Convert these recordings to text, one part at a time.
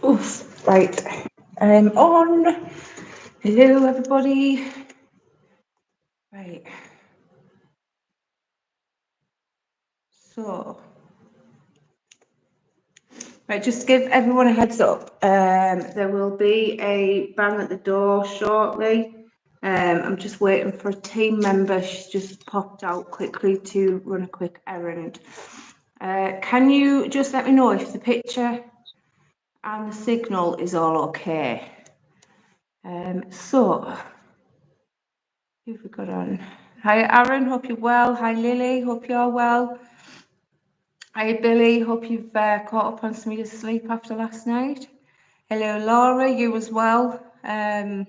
Oof, right. I'm on. Hello, everybody. Right. So, right, just to give everyone a heads up, there will be a bang at the door shortly. I'm just waiting for a team member. She's just popped out quickly to run a quick errand. Can you just let me know if the picture and the signal is all okay? So, who have we got on? Hi, Aaron. Hope you're well. Hi, Lily. Hope you're well. Hi, Billy. Hope you've caught up on some of your sleep after last night. Hello, Laura. You as well. Hi,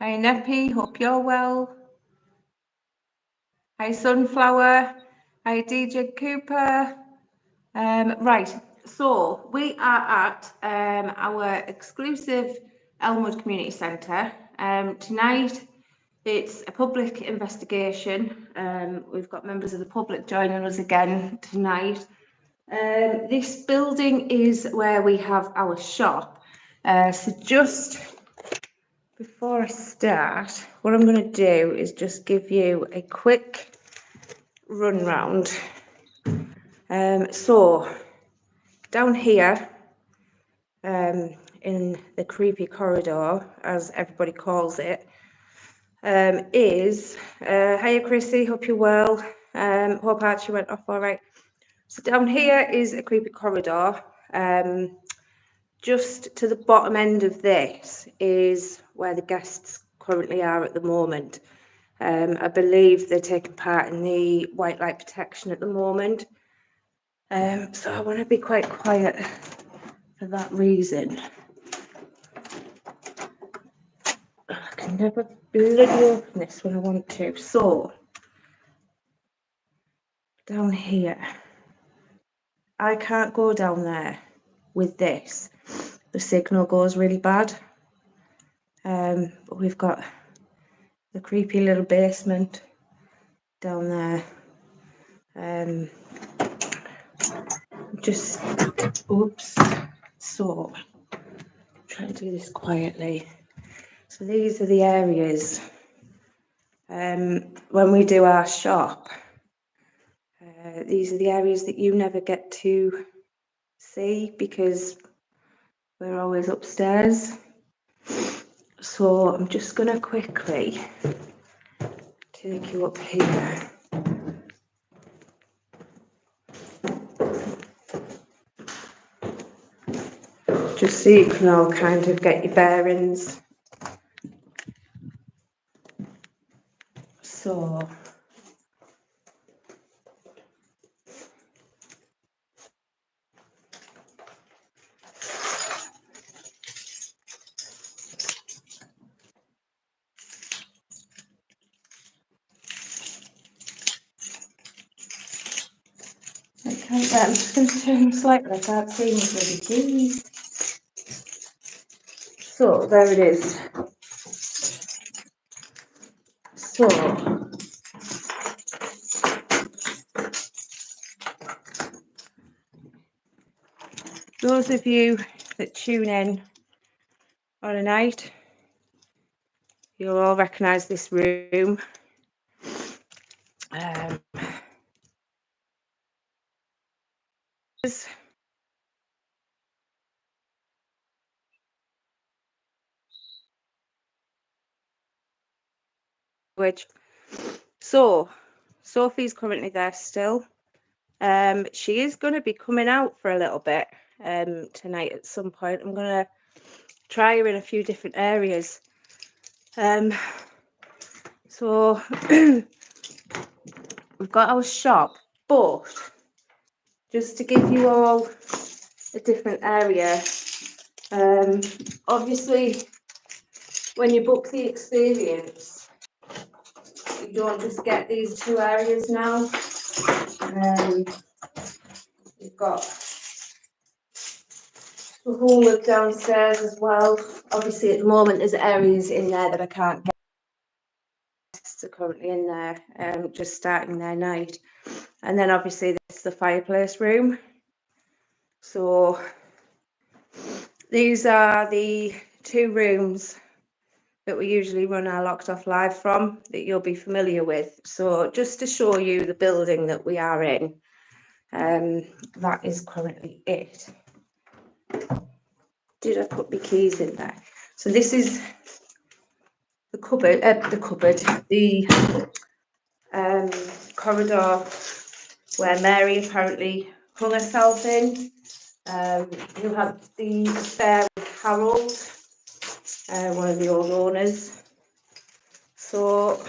Neppy. Hope you're well. Hi, Sunflower. Hi, DJ Cooper. Right. So we are at our exclusive Elmwood Community Centre. Tonight, it's a public investigation. We've got members of the public joining us again tonight. This building is where we have our shop. So just before I start, what I'm going to do is just give you a quick run round. So down here, in the creepy corridor, as everybody calls it, is hiya Chrissy, hope you're well. Hope Archie went off all right. So down here is a creepy corridor. Just to the bottom end of this is where the guests currently are at the moment. I believe they're taking part in the white light protection at the moment. So I want to be quite quiet for that reason. I can never bloody open this when I want to. So down here, I can't go down there with this. The signal goes really bad. But we've got the creepy little basement down there. Just oops. So try to do this quietly. So these are the areas when we do our shop. These are the areas that you never get to see because we're always upstairs. So I'm just going to quickly take you up here. Just so you can all kind of get your bearings. So I'm just going to turn slightly, I can't see my bloody keys. So there it is. So those of you that tune in on a night, you'll all recognise this room. So Sophie's currently there still. She is going to be coming out for a little bit tonight at some point. I'm going to try her in a few different areas. So we've got our shop, but just to give you all a different area, obviously when you book the experience, you don't just get these two areas now. You've got the whole of downstairs as well. Obviously at the moment there's areas in there that I can't get. Guests are currently in there, just starting their night. And then obviously this is the fireplace room. So these are the 2 rooms that we usually run our Locked Off Live from, that you'll be familiar with. So just to show you the building that we are in, that is currently it. Did I put my keys in there? So this is the cupboard, the corridor where Mary apparently hung herself in. You have the affair with Harold, one of the old owners. So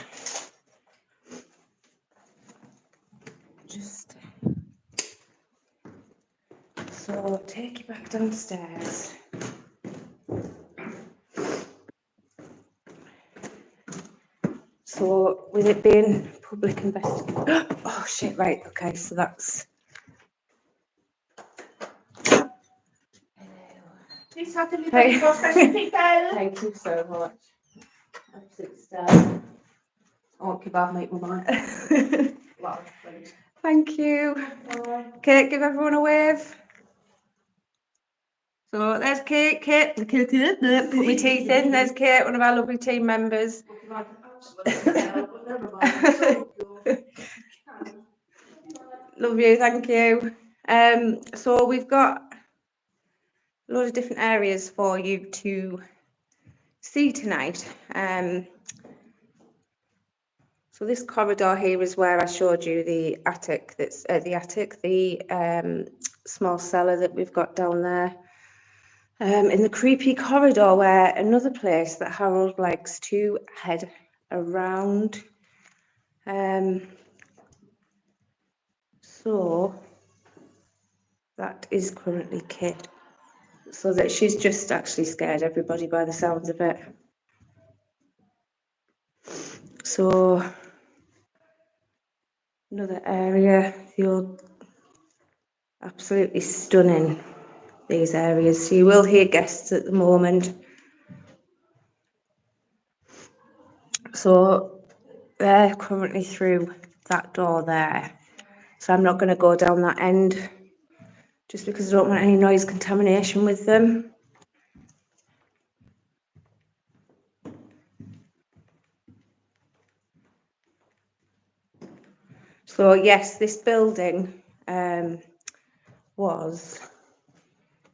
take you back downstairs. So with it being public investigation, oh shit, right, okay, so that's. Please have to leave for special people. Thank you so much. Absolute star. Oh, kebab mate, mine. Thank you. Kate, give everyone a wave. So there's Kate. Put my teeth in. There's Kate, one of our lovely team members. Love you, thank you. So we've got a lot of different areas for you to see tonight. So this corridor here is where I showed you the attic. That's the small cellar that we've got down there. In the creepy corridor, where another place that Harold likes to head around. So that is currently Kate. So that she's just actually scared everybody by the sounds of it. So another area, the old, absolutely stunning, these areas. So you will hear guests at the moment. So they're currently through that door there. So I'm not going to go down that end just because I don't want any noise contamination with them. So yes, this building was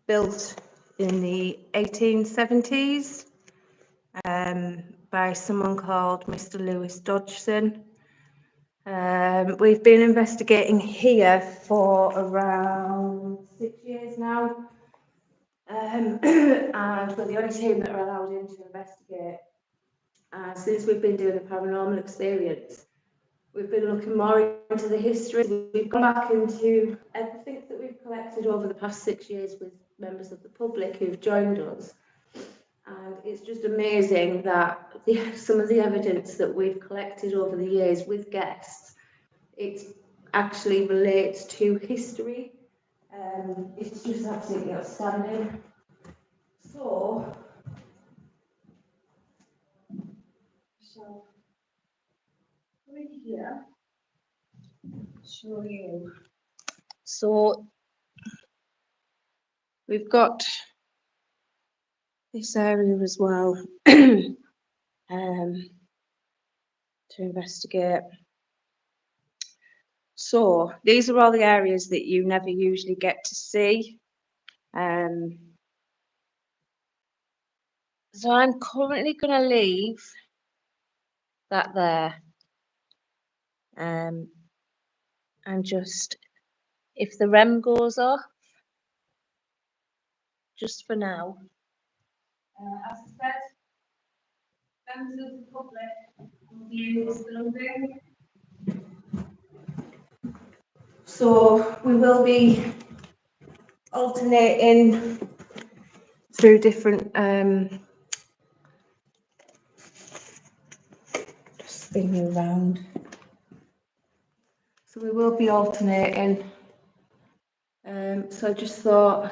built in the 1870s by someone called Mr. Lewis Dodgson. We've been investigating here for around 6 years now, and we're the only team that are allowed in to investigate. Since we've been doing a paranormal experience, we've been looking more into the history. We've gone back into everything that we've collected over the past 6 years with members of the public who've joined us. And it's just amazing that some of the evidence that we've collected over the years with guests, it actually relates to history. It's just absolutely outstanding. So over here, show you. So we've got this area as well to investigate. So these are all the areas that you never usually get to see. So I'm currently going to leave that there. And just, if the REM goes off, just for now. As I said, members of the public will be in this building. So we will be alternating through different just spinning around. So we will be alternating. So I just thought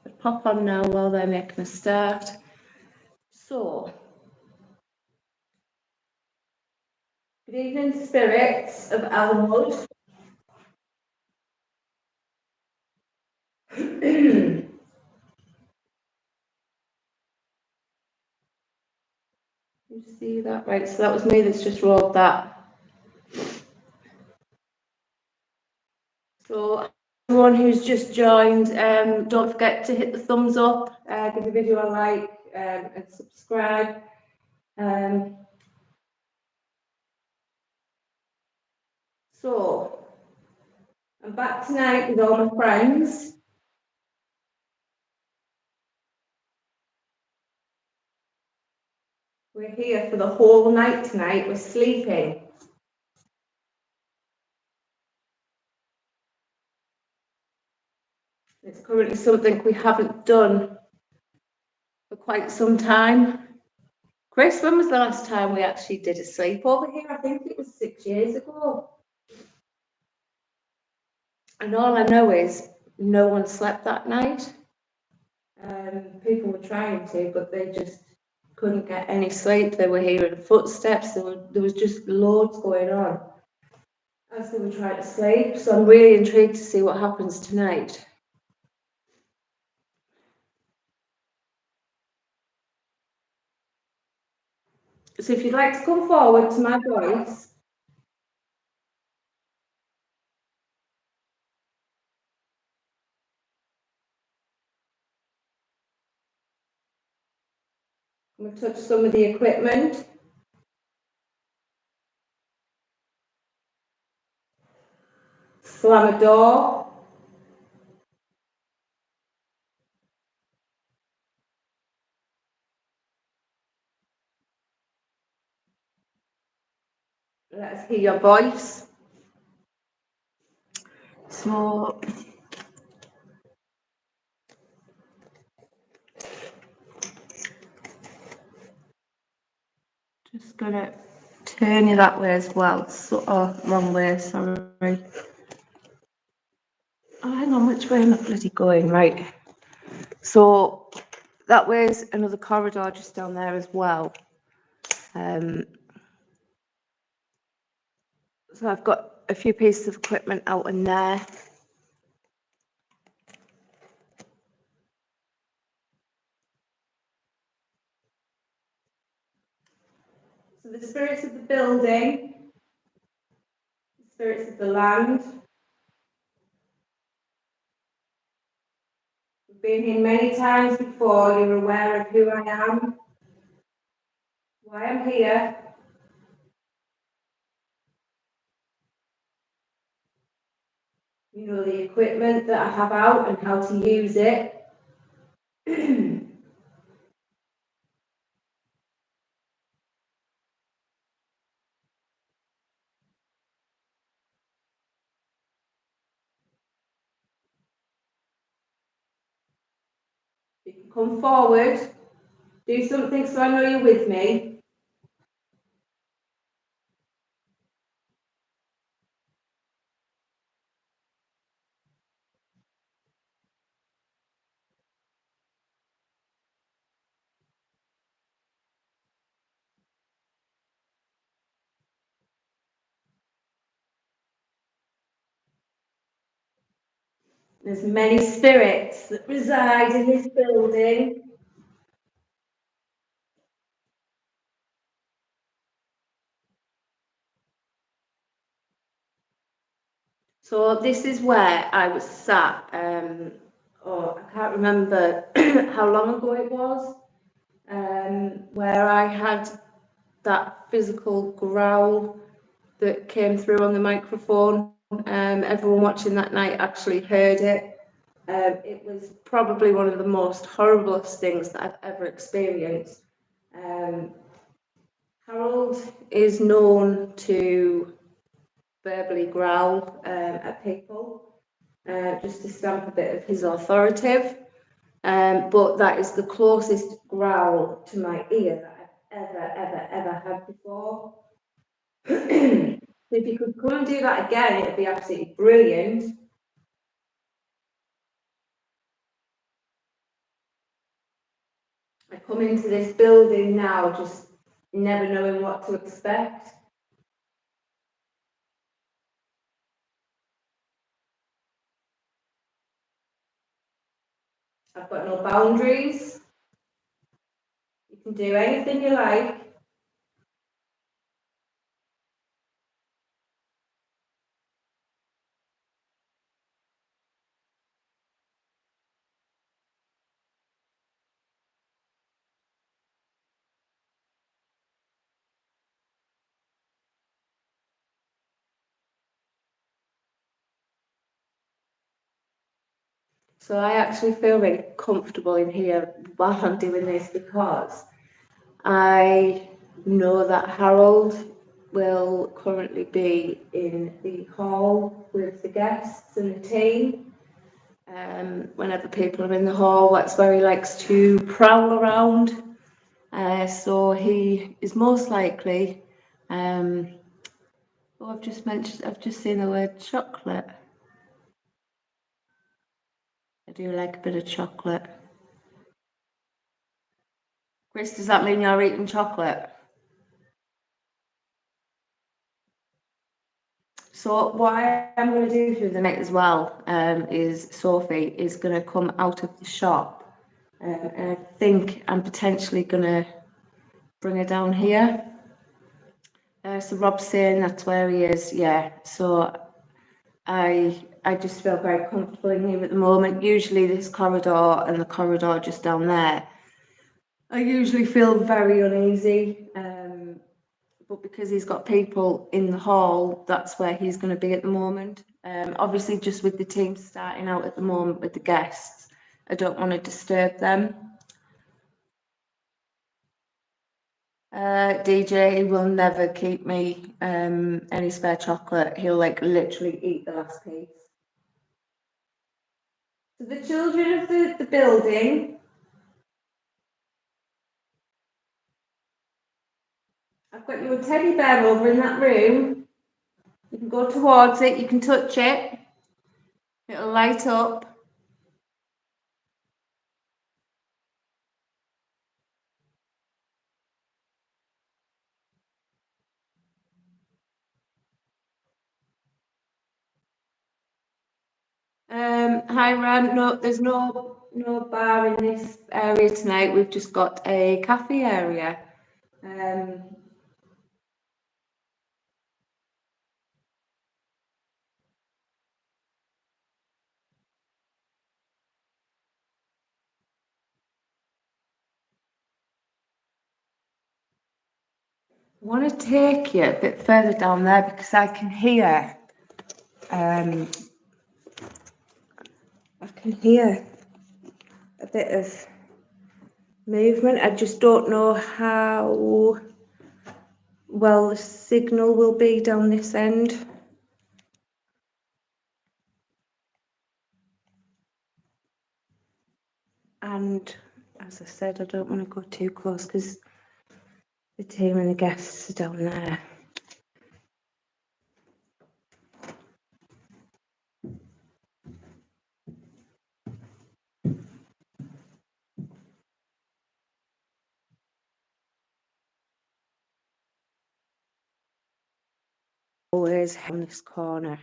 I'd pop on now while they're making a start. So good evening, spirits of Elmwood. You see that? Right, so that was me that's just rolled that. So everyone who's just joined, don't forget to hit the thumbs up, give the video a like, and subscribe. So I'm back tonight with all my friends. We're here for the whole night tonight. We're sleeping. It's currently something we haven't done for quite some time. Chris, when was the last time we actually did a sleepover here? I think it was 6 years ago. And all I know is no one slept that night. People were trying to, but they just couldn't get any sleep. They were hearing footsteps. There was just loads going on as they were trying to sleep. So I'm really intrigued to see what happens tonight. So if you'd like to come forward to my voice. I'm going to touch some of the equipment. Slam a door. Let us hear your voice. So just gonna turn you that way as well. So, oh, wrong way, sorry. Oh, hang on, which way am I bloody going? Right. So that way's another corridor just down there as well. So I've got a few pieces of equipment out in there. So the spirits of the building, the spirits of the land. We've been here many times before, you're aware of who I am, why I'm here. You know the equipment that I have out and how to use it. You can come forward, do something so I know you're with me. There's many spirits that reside in this building. So this is where I was sat. I can't remember how long ago it was, where I had that physical growl that came through on the microphone. Everyone watching that night actually heard it. It was probably one of the most horriblest things that I've ever experienced. Harold is known to verbally growl at people, just to stamp a bit of his authoritative. But that is the closest growl to my ear that I've ever had before. So if you could come and do that again, it'd be absolutely brilliant. I come into this building now just never knowing what to expect. I've got no boundaries. You can do anything you like. So I actually feel really comfortable in here while I'm doing this because I know that Harold will currently be in the hall with the guests and the team. Whenever people are in the hall, that's where he likes to prowl around. So he is most likely. Oh, I've just seen the word chocolate. I do like a bit of chocolate. Chris, does that mean you're eating chocolate? So what I'm going to do through the night as well is Sophie is going to come out of the shop, and I think I'm potentially going to bring her down here. So Rob's saying that's where he is, yeah. So I just feel very comfortable in here at the moment. Usually this corridor and the corridor just down there, I usually feel very uneasy. But because he's got people in the hall, that's where he's going to be at the moment. Obviously, just with the team starting out at the moment with the guests, I don't want to disturb them. DJ will never keep me any spare chocolate. He'll like literally eat the last piece. So the children of the building, I've got you a teddy bear over in that room. You can go towards it, you can touch it. It'll light up. Hi Ran, no, there's no bar in this area tonight. We've just got a cafe area. I want to take you a bit further down there because I can hear a bit of movement. I just don't know how well the signal will be down this end. And as I said, I don't want to go too close because the team and the guests are down there. Always on this corner.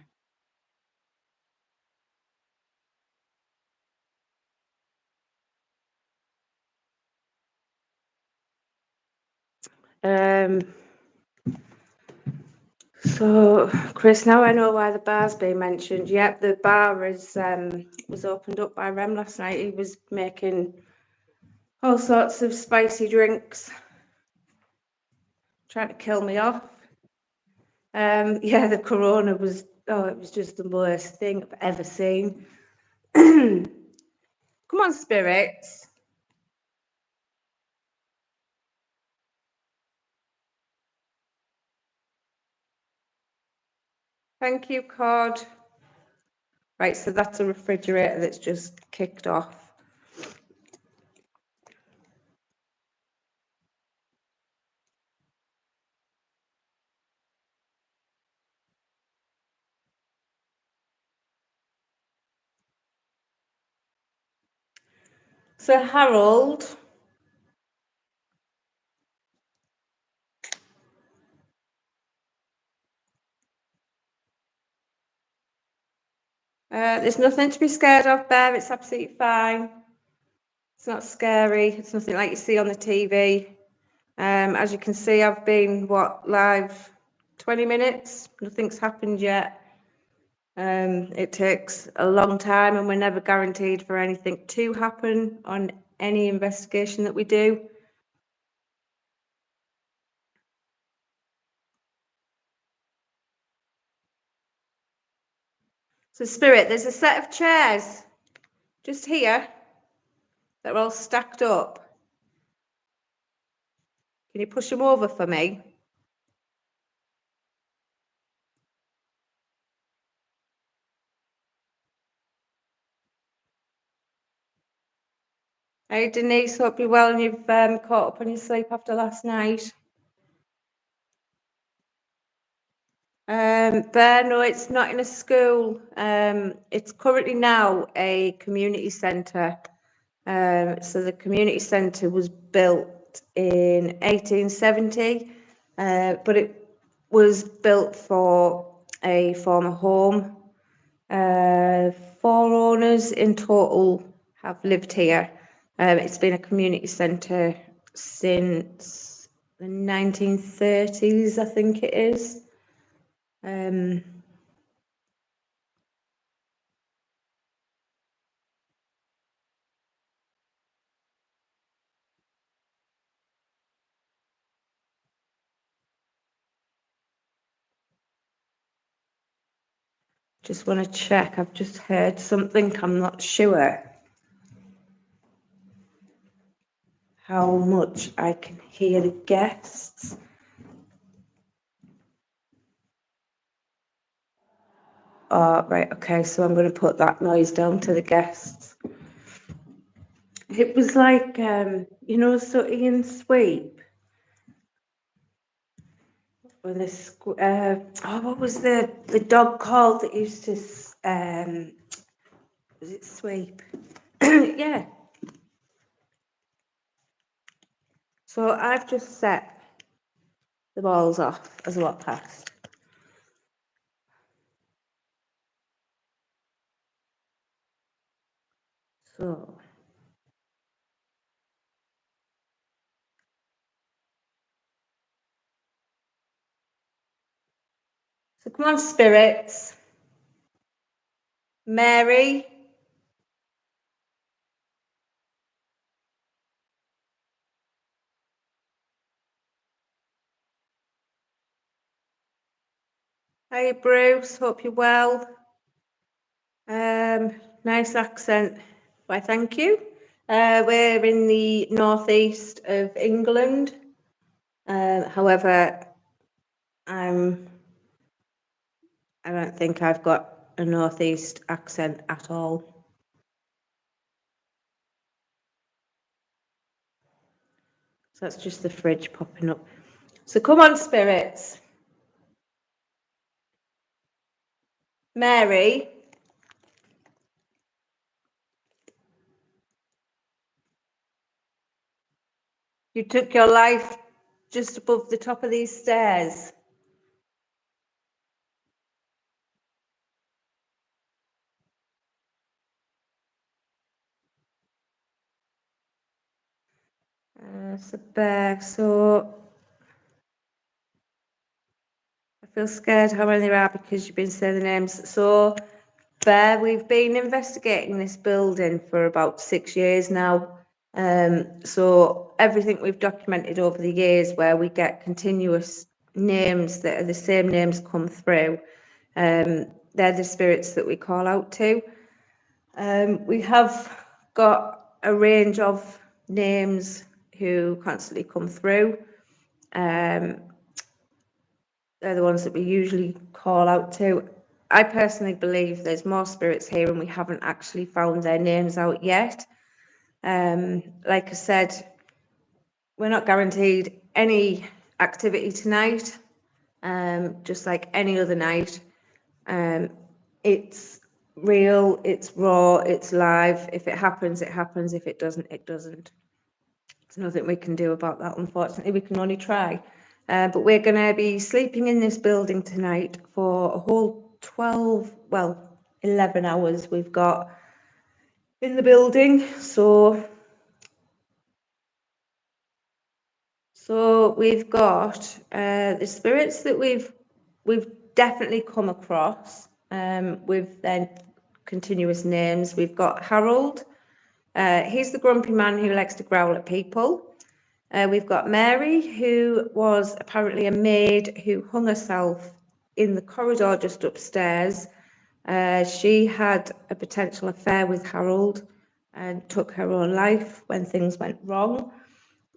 So, Chris, now I know why the bar's been mentioned. Yep, the bar is was opened up by Rem last night. He was making all sorts of spicy drinks, trying to kill me off. Yeah, the corona was, it was just the worst thing I've ever seen. Come on, spirits. Thank you, Cod. Right, so that's a refrigerator that's just kicked off. So Harold, there's nothing to be scared of, Bear. It's absolutely fine. It's not scary. It's nothing like you see on the TV. As you can see, I've been, live 20 minutes. Nothing's happened yet. It takes a long time and we're never guaranteed for anything to happen on any investigation that we do. So Spirit, there's a set of chairs just here. They're all stacked up. Can you push them over for me? Hey Denise, hope you're well and you've caught up on your sleep after last night. Bear, no, it's not in a school. It's currently now a community centre. So the community centre was built in 1870, but it was built for a former home. 4 owners in total have lived here. It's been a community centre since the 1930s, I think it is. Just want to check. I've just heard something. I'm not sure how much I can hear the guests. Oh, right. Okay. So I'm going to put that noise down to the guests. It was like, you know, Sooty and Sweep. When this, what was the dog called that used to, was it Sweep? Yeah. So I've just set the balls off as I walk past. So come on, spirits. Mary. Hey Bruce, hope you're well. Nice accent. Why, thank you. We're in the northeast of England. However, I don't think I've got a northeast accent at all. So that's just the fridge popping up. So come on, spirits. Mary. You took your life just above the top of these stairs. So Bear, so I feel scared how many there are because you've been saying the names. So Bear, we've been investigating this building for about 6 years now. So everything we've documented over the years where we get continuous names that are the same names come through, they're the spirits that we call out to. We have got a range of names who constantly come through. They're the ones that we usually call out to. I personally believe there's more spirits here and we haven't actually found their names out yet. Like I said, we're not guaranteed any activity tonight, just like any other night. It's real, it's raw, it's live. If it happens, it happens. If it doesn't, it doesn't. There's nothing we can do about that, unfortunately. We can only try. But we're going to be sleeping in this building tonight for a whole 11 hours we've got in the building. So we've got the spirits that we've definitely come across with their continuous names. We've got Harold. He's the grumpy man who likes to growl at people. We've got Mary, who was apparently a maid who hung herself in the corridor just upstairs She had a potential affair with Harold and took her own life when things went wrong.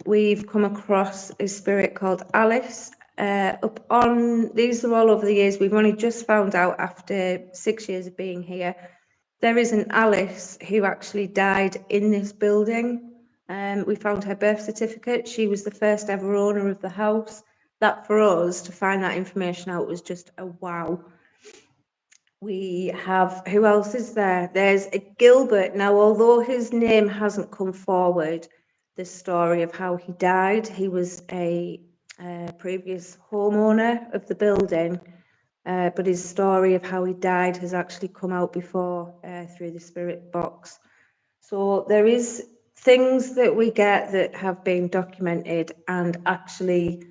We've come across a spirit called Alice. These are all over the years. We've only just found out after 6 years of being here. There is an Alice who actually died in this building. We found her birth certificate. She was the first ever owner of the house. That for us to find that information out was just a wow. We have, who else is there? There's a Gilbert. Now, although his name hasn't come forward, the story of how he died, he was a previous homeowner of the building, but his story of how he died has actually come out before through the spirit box. So there is things that we get that have been documented, and actually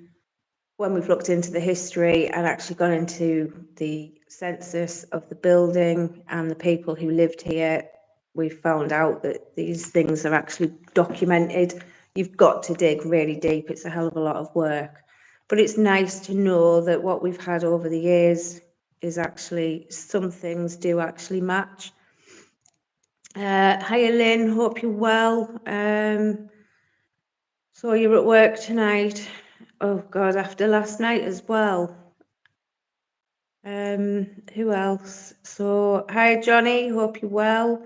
when we've looked into the history and actually gone into the census of the building and the people who lived here, we've found out that these things are actually documented. You've got to dig really deep. It's a hell of a lot of work. But it's nice to know that what we've had over the years is actually, some things do actually match. Hiya Lynn, hope you're well. So you're at work tonight. Oh God, after last night as well. Who else? So hi Johnny, hope you're well.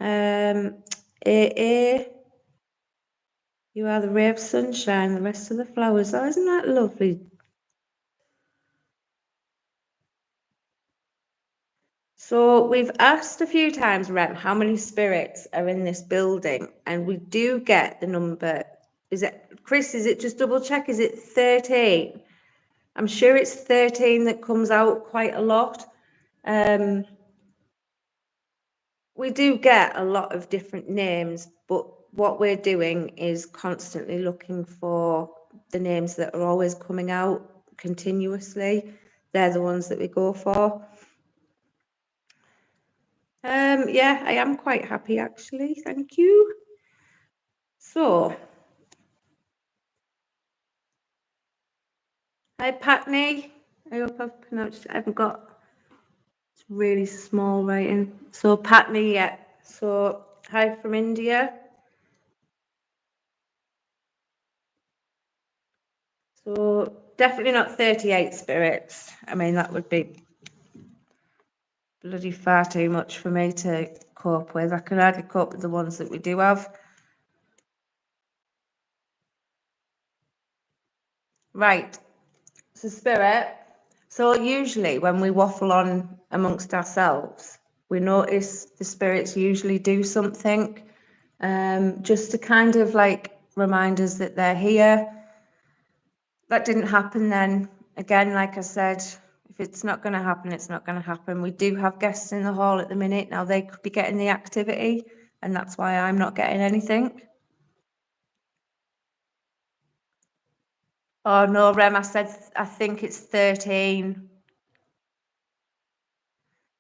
AA, you are the ray of sunshine, the rest of the flowers. Oh, isn't that lovely? So we've asked a few times, Rem, how many spirits are in this building, and we do get the number. Is it, Chris, is it, just double check, is it 13? I'm sure it's 13 that comes out quite a lot. We do get a lot of different names, but what we're doing is constantly looking for the names that are always coming out continuously. They're the ones that we go for. Yeah, I am quite happy actually, thank you. So, hi Patney, I hope I've pronounced it. I haven't got, it's really small writing. So Patney, yeah. So hi from India. So definitely not 38 spirits. I mean, that would be bloody far too much for me to cope with. I can hardly cope with the ones that we do have. Right, so spirit. So usually when we waffle on amongst ourselves, we notice the spirits usually do something, just to kind of like remind us that they're here. That didn't happen then. Again, like I said, if it's not going to happen, it's not going to happen. We do have guests in the hall at the minute. Now they could be getting the activity, and that's why I'm not getting anything. Oh no, Rem, I said I think it's 13.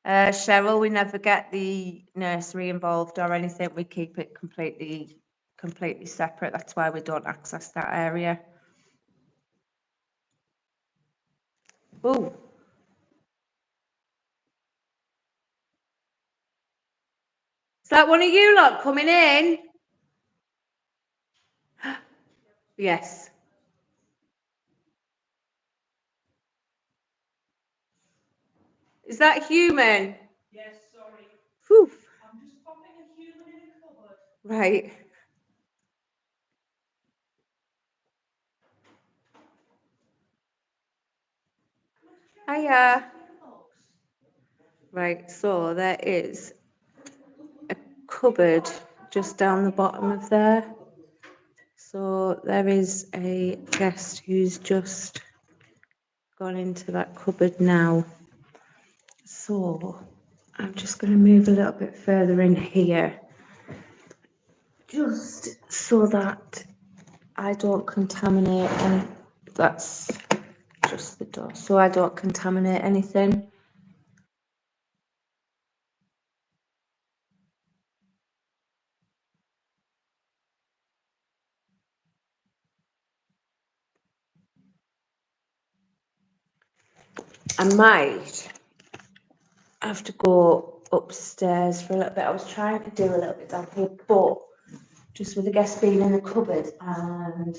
Cheryl, we never get the nursery involved or anything. We keep it completely separate. That's why we don't access that area. Oh. Is that one of you lot coming in? Yes. Is that human? Yes, sorry. Whew. I'm just popping a human in a cupboard. Right. Hiya. Right, so there is a cupboard just down the bottom of there. So there is a guest who's just gone into that cupboard now. So I'm just going to move a little bit further in here, just so that I don't contaminate any. That's just the door, so I don't contaminate anything. I might have to go upstairs for a little bit. I was trying to do a little bit down here, but just with the guests being in the cupboard and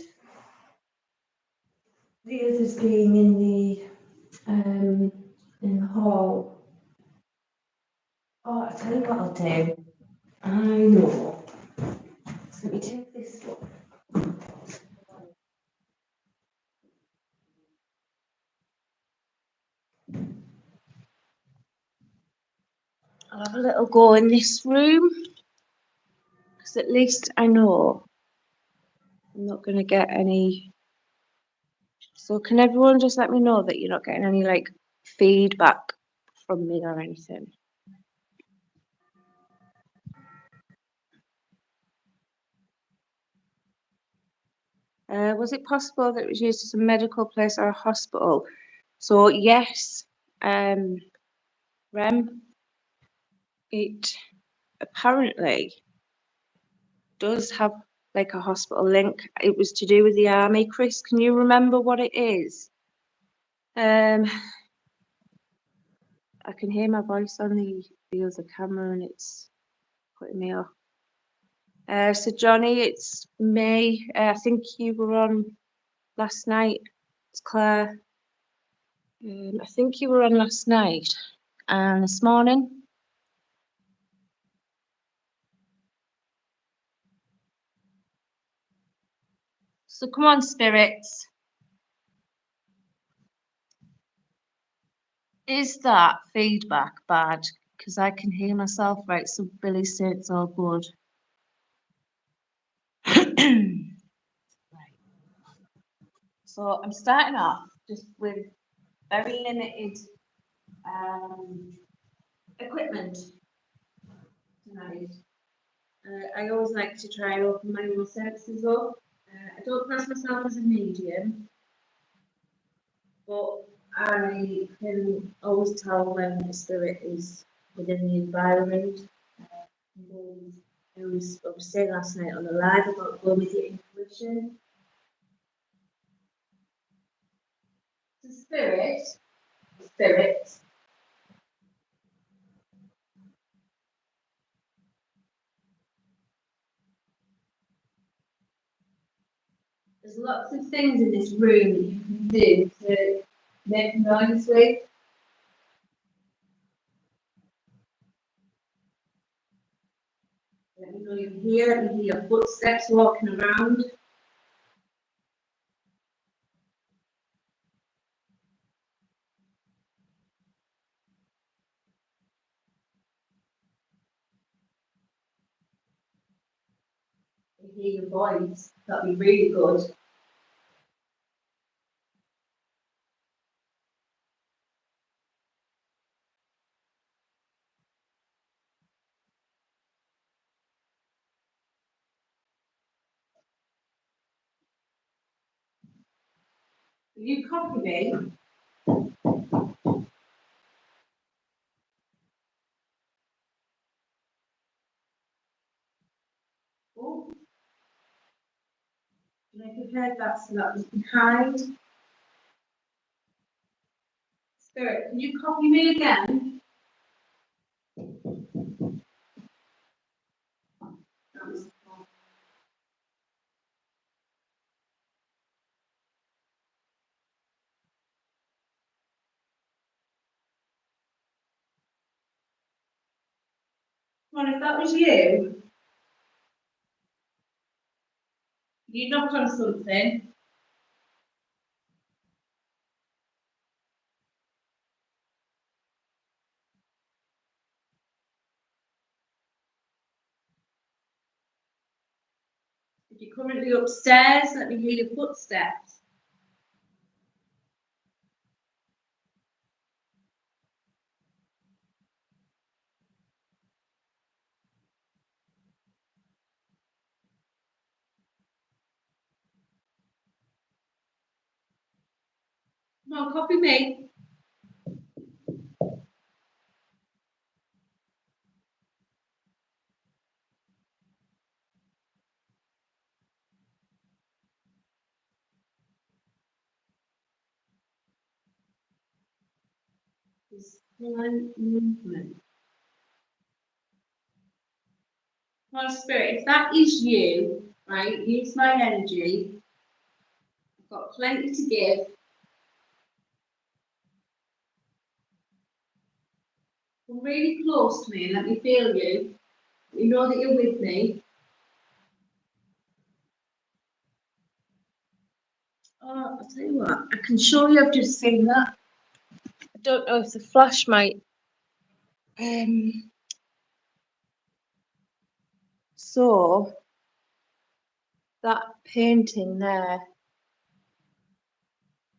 the others being in the hall. Oh, I'll tell you what I'll do. I know. So let me take this one. I'll have a little go in this room, because at least I know I'm not going to get any. So can everyone just let me know that you're not getting any like feedback from me or anything? Was it possible that it was used as a medical place or a hospital? So yes, Rem, it apparently does have like a hospital link. It was to do with the army. Chris, can you remember what it is? I can hear my voice on the other camera and it's putting me off. So Johnny, it's me. I think you were on last night. It's Claire. I think you were on last night and this morning. So come on, spirits. Is that feedback bad? Because I can hear myself, right? So Billy said it's all good. Right. So I'm starting off just with very limited equipment tonight. I always like to try and open my own senses up. I don't class myself as a medium, but I can always tell when the spirit is within the environment. I was saying last night on the live about going with your intuition. The spirit, there's lots of things in this room that you can do to make noise with. Let me know you're here, let me hear your footsteps walking around. Let me hear your voice, that'd be really good. Will you copy me? Oh, and I prepared that so that was behind. Spirit, can you copy me again? That was fun. Come on, if that was you knock on something. If you're currently upstairs, let me hear your footsteps. Come on, copy me. There's slight movement. My spirit, if that is you, right, use my energy. I've got plenty to give. Come really close to me and let me feel you. You know that you're with me. Oh, I'll tell you what, I can show you, I've just seen that. I don't know if the flash might. So, that painting there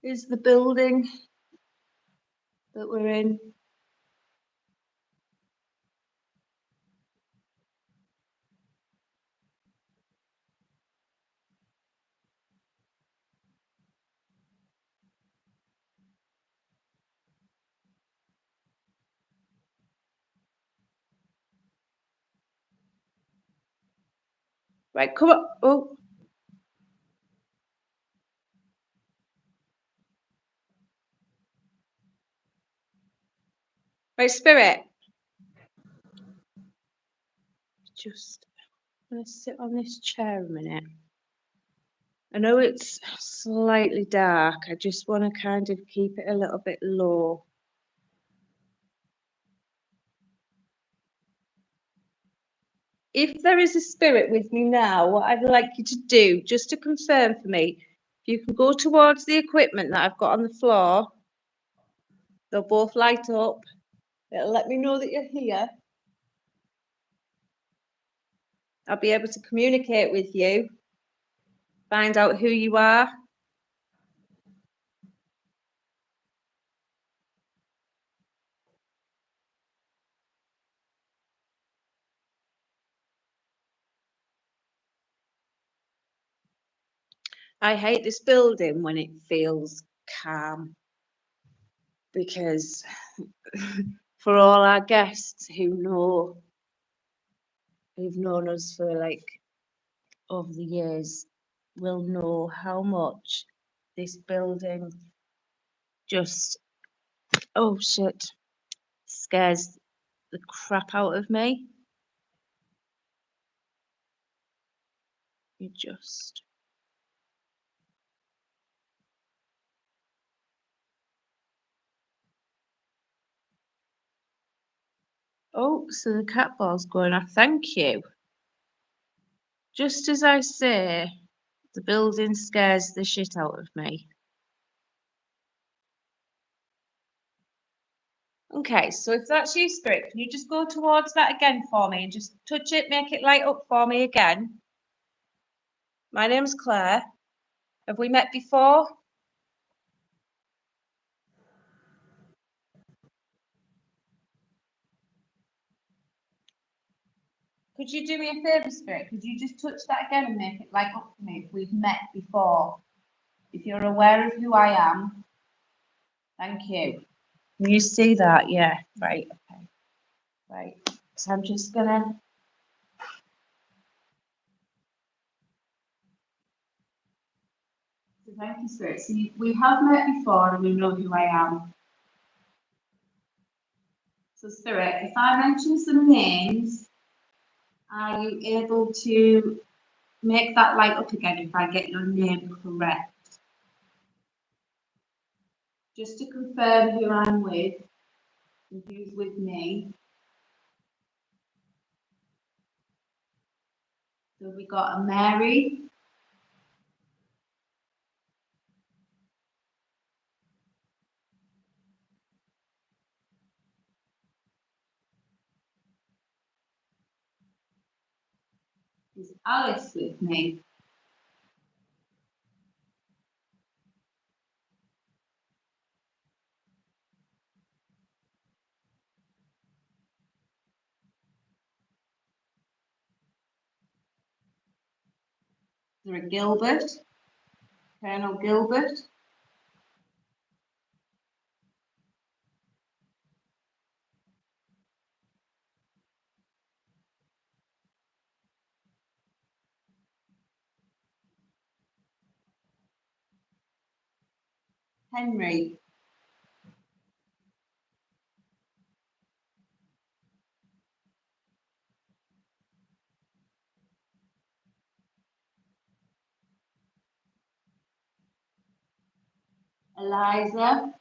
is the building that we're in. Right, come on. Oh. Right, spirit. Just gonna sit on this chair a minute. I know it's slightly dark. I just want to kind of keep it a little bit low. If there is a spirit with me now, what I'd like you to do, just to confirm for me, if you can go towards the equipment that I've got on the floor, they'll both light up. It'll let me know that you're here. I'll be able to communicate with you, find out who you are. I hate this building when it feels calm, because for all our guests who've known us for like over the years, will know how much this building just, oh shit, scares the crap out of me. You just, oh, so the cat ball's going off. Thank you. Just as I say, the building scares the shit out of me. Okay, so if that's you, spirit, can you just go towards that again for me and just touch it, make it light up for me again? My name's Claire. Have we met before? Could you do me a favour, spirit? Could you just touch that again and make it light up for me if we've met before? If you're aware of who I am. Thank you. Can you see that? Yeah, right, okay. Right, so I'm just gonna. So thank you, spirit. So we have met before and we know who I am. So spirit, if I mention some names, are you able to make that light up again if I get your name correct? Just to confirm who I'm with and who's with me. So we got a Mary. Is Alice with me? Is there a Gilbert? Colonel Gilbert? Henry? Eliza.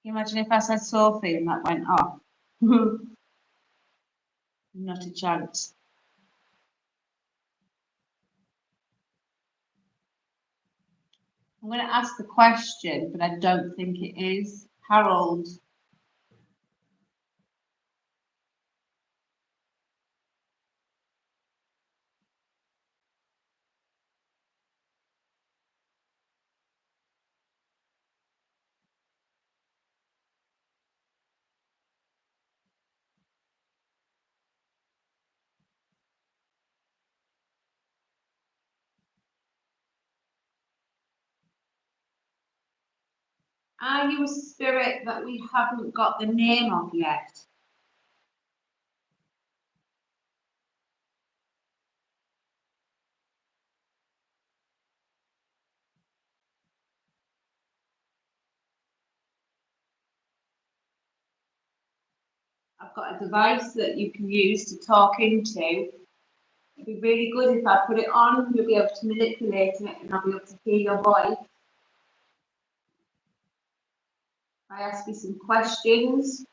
Can you imagine if I said Sophie and that went off? Not a chance. I'm going to ask the question, but I don't think it is. Harold. Are you a spirit that we haven't got the name of yet? I've got a device that you can use to talk into. It'd be really good if I put it on, you'll be able to manipulate it and I'll be able to hear your voice. I ask you some questions.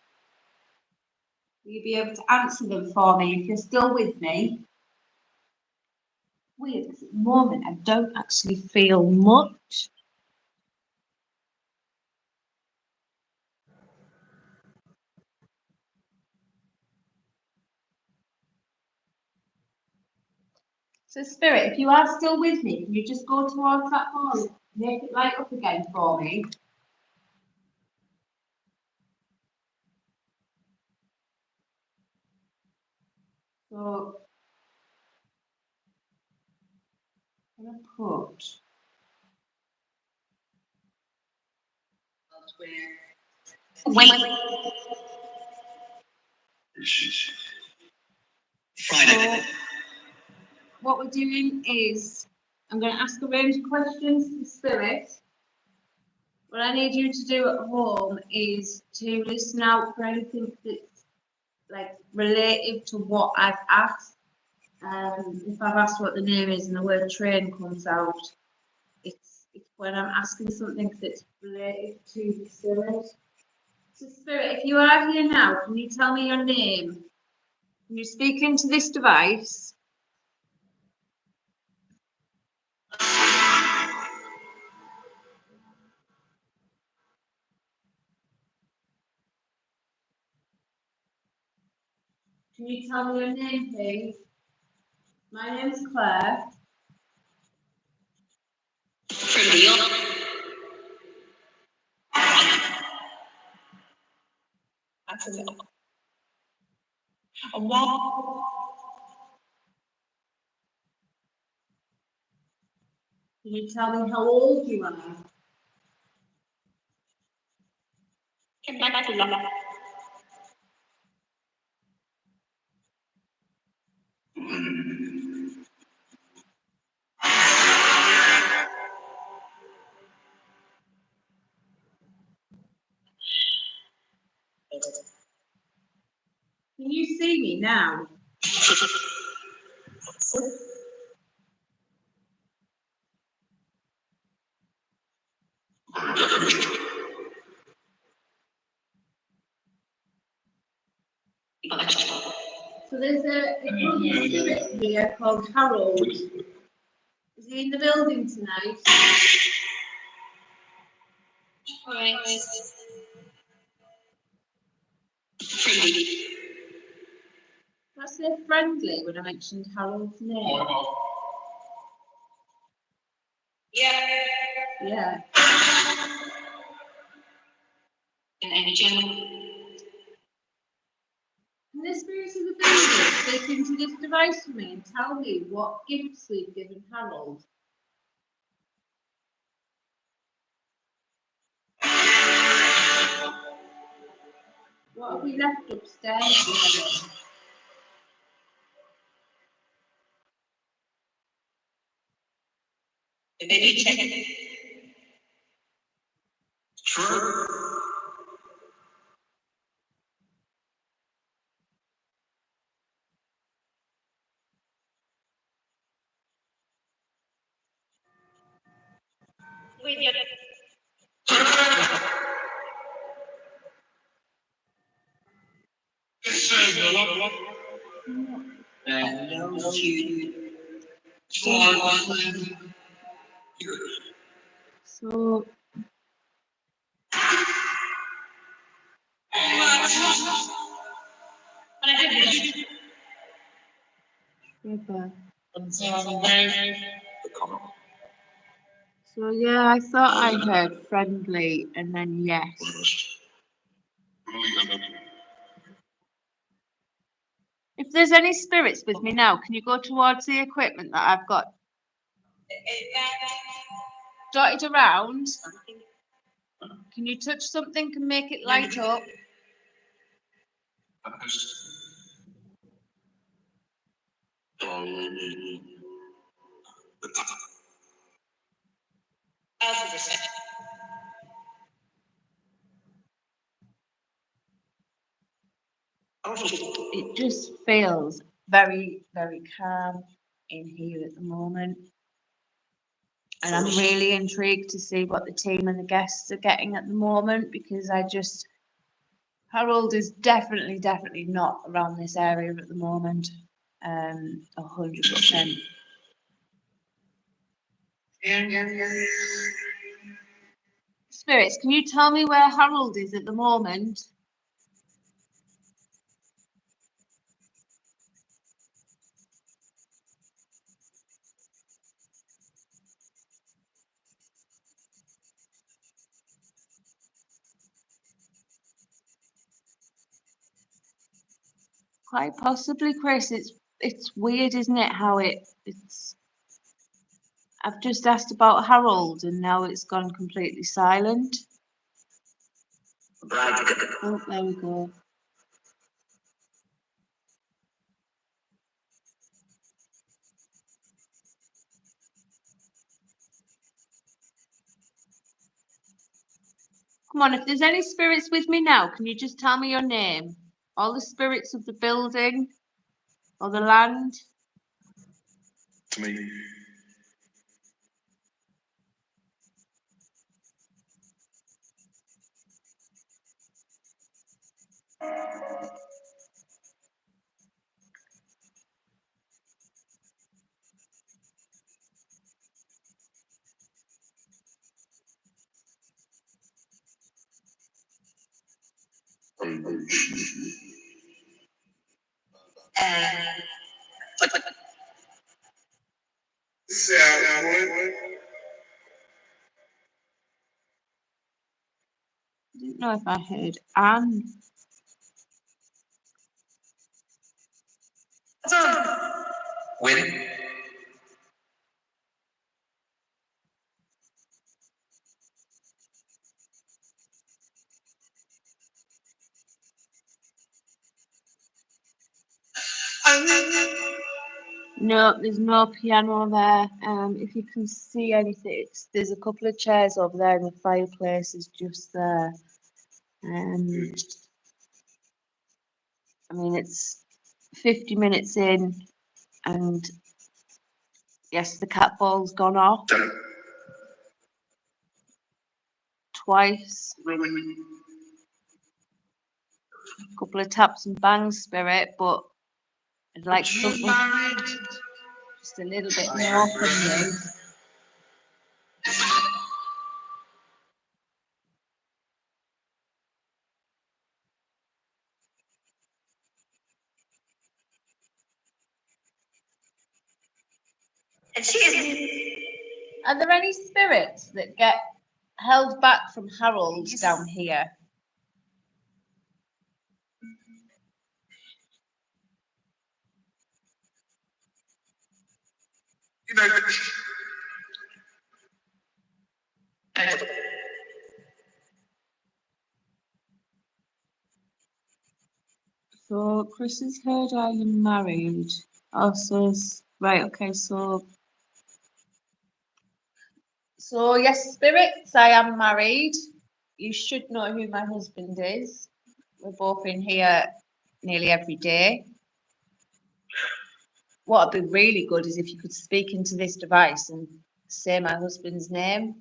Will you be able to answer them for me if you're still with me? Weird, because at the moment I don't actually feel much. So Spirit, if you are still with me, can you just go towards that wall and make it light up again for me? So I'm going to put wait. So what we're doing is I'm going to ask a range of questions to the Spirit. What I need you to do at home is to listen out for anything that's like related to what I've asked. If I've asked what the name is and the word train comes out, it's when I'm asking something that's related to the Spirit. So Spirit, if you are here now, can you tell me your name? Can you speak into this device? Can you tell me your name, please? My name's Claire. From the that's a little. And what? Can you tell me how old you are? Came back to London. Can you see me now? So there's a spirit here called Harold. Is he in the building tonight? Right. Friendly. Did I say friendly when I mentioned Harold's name? Yeah. Yeah. In any general. Can the spirits of the building speak into this device for me and tell me what gifts we've given Harold? What have we left upstairs with him? So Ripper. So yeah, I thought I heard friendly and then yes. If there's any spirits with me now, can you go towards the equipment that I've got dotted around? Can you touch something and make it light up? It just feels very, very calm in here at the moment. And I'm really intrigued to see what the team and the guests are getting at the moment because Harold is definitely not around this area at the moment. 100%. Spirits, can you tell me where Harold is at the moment? Quite possibly, Chris. It's weird, isn't it? How it's. I've just asked about Harold, and now it's gone completely silent. Oh, there we go. Come on, if there's any spirits with me now, can you just tell me your name? All the spirits of the building or the land? To me. I didn't know if I heard Anne. When? No, there's no piano there. If you can see anything, there's a couple of chairs over there, and the fireplace is just there. I mean, it's 50 minutes in, and yes, the cat ball's gone off twice. A couple of taps and bangs, spirit, but I'd like something just a little bit more from you. Are there any spirits that get held back from Harold down here? You know, So Chris has heard, are you married? Also, right, okay, so So, yes, spirits, I am married. You should know who my husband is. We're both in here nearly every day. What would be really good is if you could speak into this device and say my husband's name.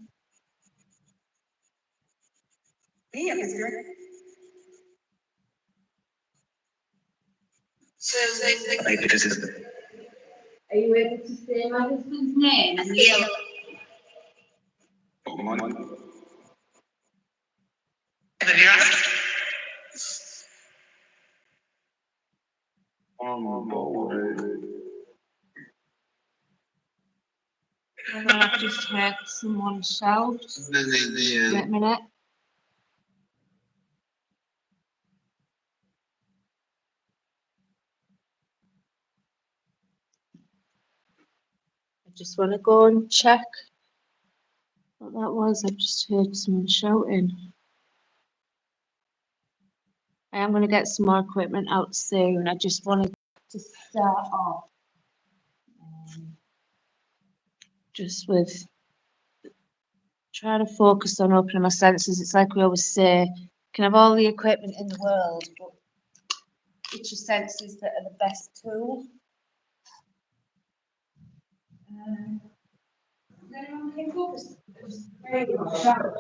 Maybe this is the Are you able to say my husband's name and yell? one. And then you ask. I'm gonna have to just heard someone shout. Wait a minute. I just want to go and check what that was. I just heard someone shouting. I am going to get some more equipment out soon. I just wanted to start off just with trying to focus on opening my senses. It's like we always say, you can have all the equipment in the world, but it's your senses that are the best tool. Does anyone pick up? It's very shout.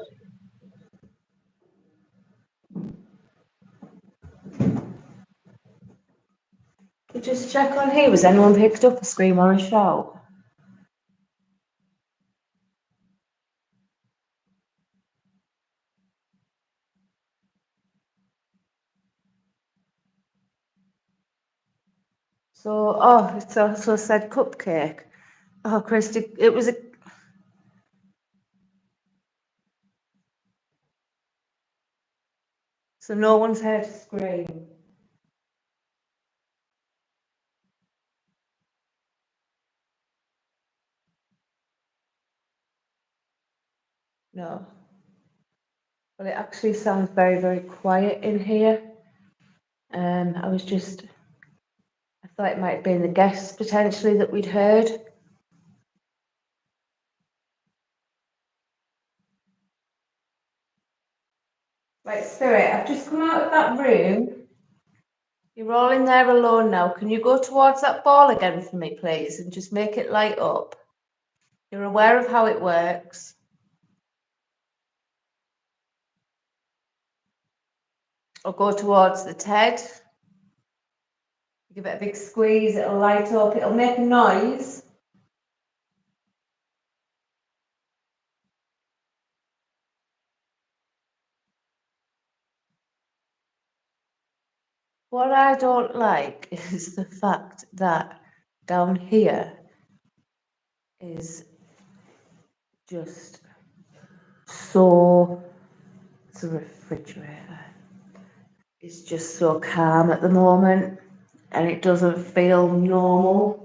Just check on here. Was anyone picked up a scream or a shout? So, oh, it's also said cupcake. Oh, Christy, it was a. So no one's heard a scream. No. Well, it actually sounds very, very quiet in here. I was just, I thought it might have been the guests potentially that we'd heard. Right, Spirit, I've just come out of that room. You're all in there alone now. Can you go towards that ball again for me, please, and just make it light up? You're aware of how it works. Or go towards the TED. Give it a big squeeze, it'll light up, it'll make a noise. What I don't like is the fact that down here is just so, it's a refrigerator. It's just so calm at the moment and it doesn't feel normal.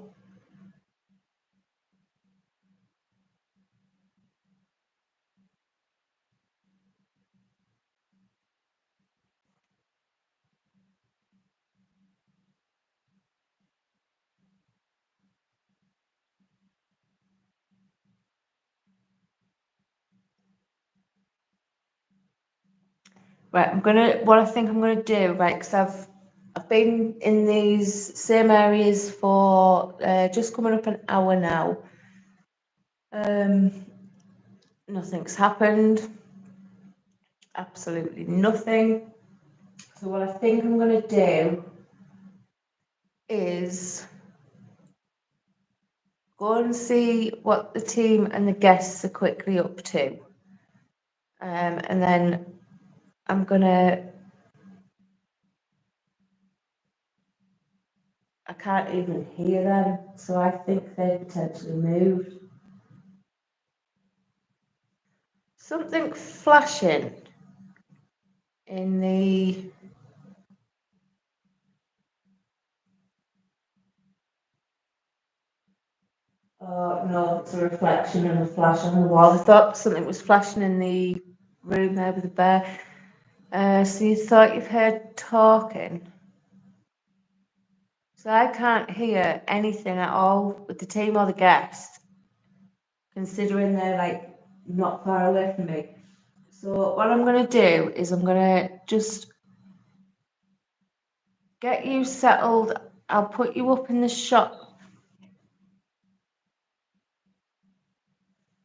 Right, what I think I'm gonna do, right, because I've been in these same areas for just coming up an hour now. Nothing's happened, absolutely nothing. So what I think I'm gonna do is go and see what the team and the guests are quickly up to. And then I'm gonna, I can't even hear them, so I think they potentially moved. Something flashing in the oh no, it's a reflection of a flash on the wall. I thought something was flashing in the room there with the bear. So you thought you've heard talking. So I can't hear anything at all with the team or the guests, considering they're like not far away from me. So what I'm going to do is I'm going to just get you settled. I'll put you up in the shop.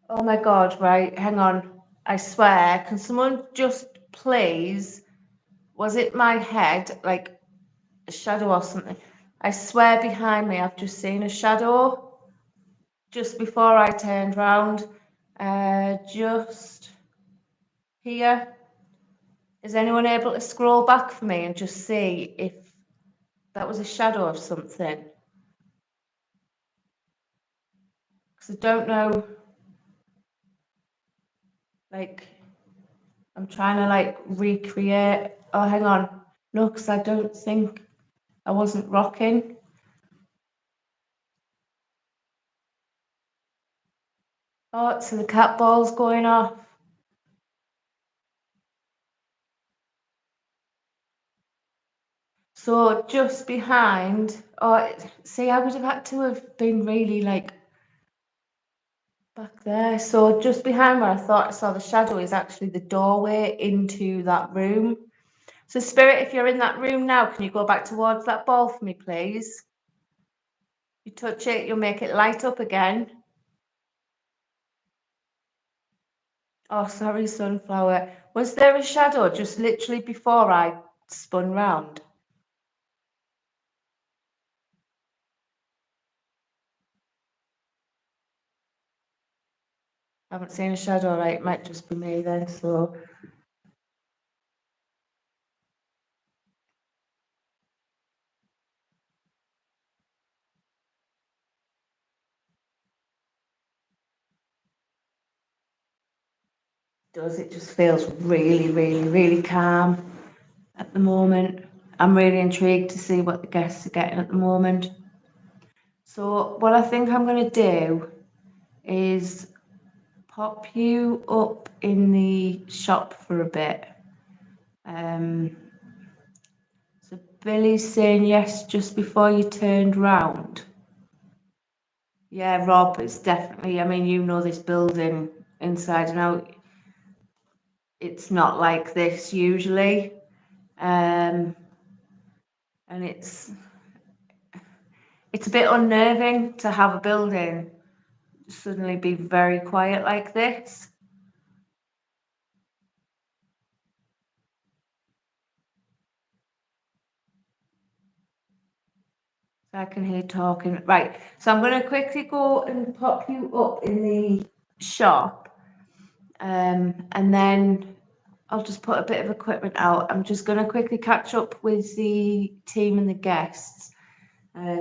Oh my God, right, hang on. I swear, can someone just please, was it my head, like a shadow or something? I swear behind me, I've just seen a shadow just before I turned round. Just here. Is anyone able to scroll back for me and just see if that was a shadow of something? Because I don't know, like, I'm trying to like recreate. Oh, hang on. No, because I don't think I wasn't rocking. Oh, so the cat ball's going off. So just behind, oh, see, I would have had to have been really like back there. So just behind where I thought I saw the shadow is actually the doorway into that room. So Spirit, if you're in that room now, can you go back towards that ball for me, please? You touch it, you'll make it light up again. Oh, sorry, Sunflower. Was there a shadow just literally before I spun round? I haven't seen a shadow, right? It might just be me then, so. Does it just feels really, really, really calm at the moment. I'm really intrigued to see what the guests are getting at the moment. So what I think I'm going to do is pop you up in the shop for a bit. So Billy's saying yes just before you turned round. Yeah, Rob, it's definitely, I mean, you know this building inside and out. It's not like this usually. And it's a bit unnerving to have a building suddenly be very quiet like this. So I can hear talking. Right, so I'm going to quickly go and pop you up in the shop. And then I'll just put a bit of equipment out. I'm just going to quickly catch up with the team and the guests,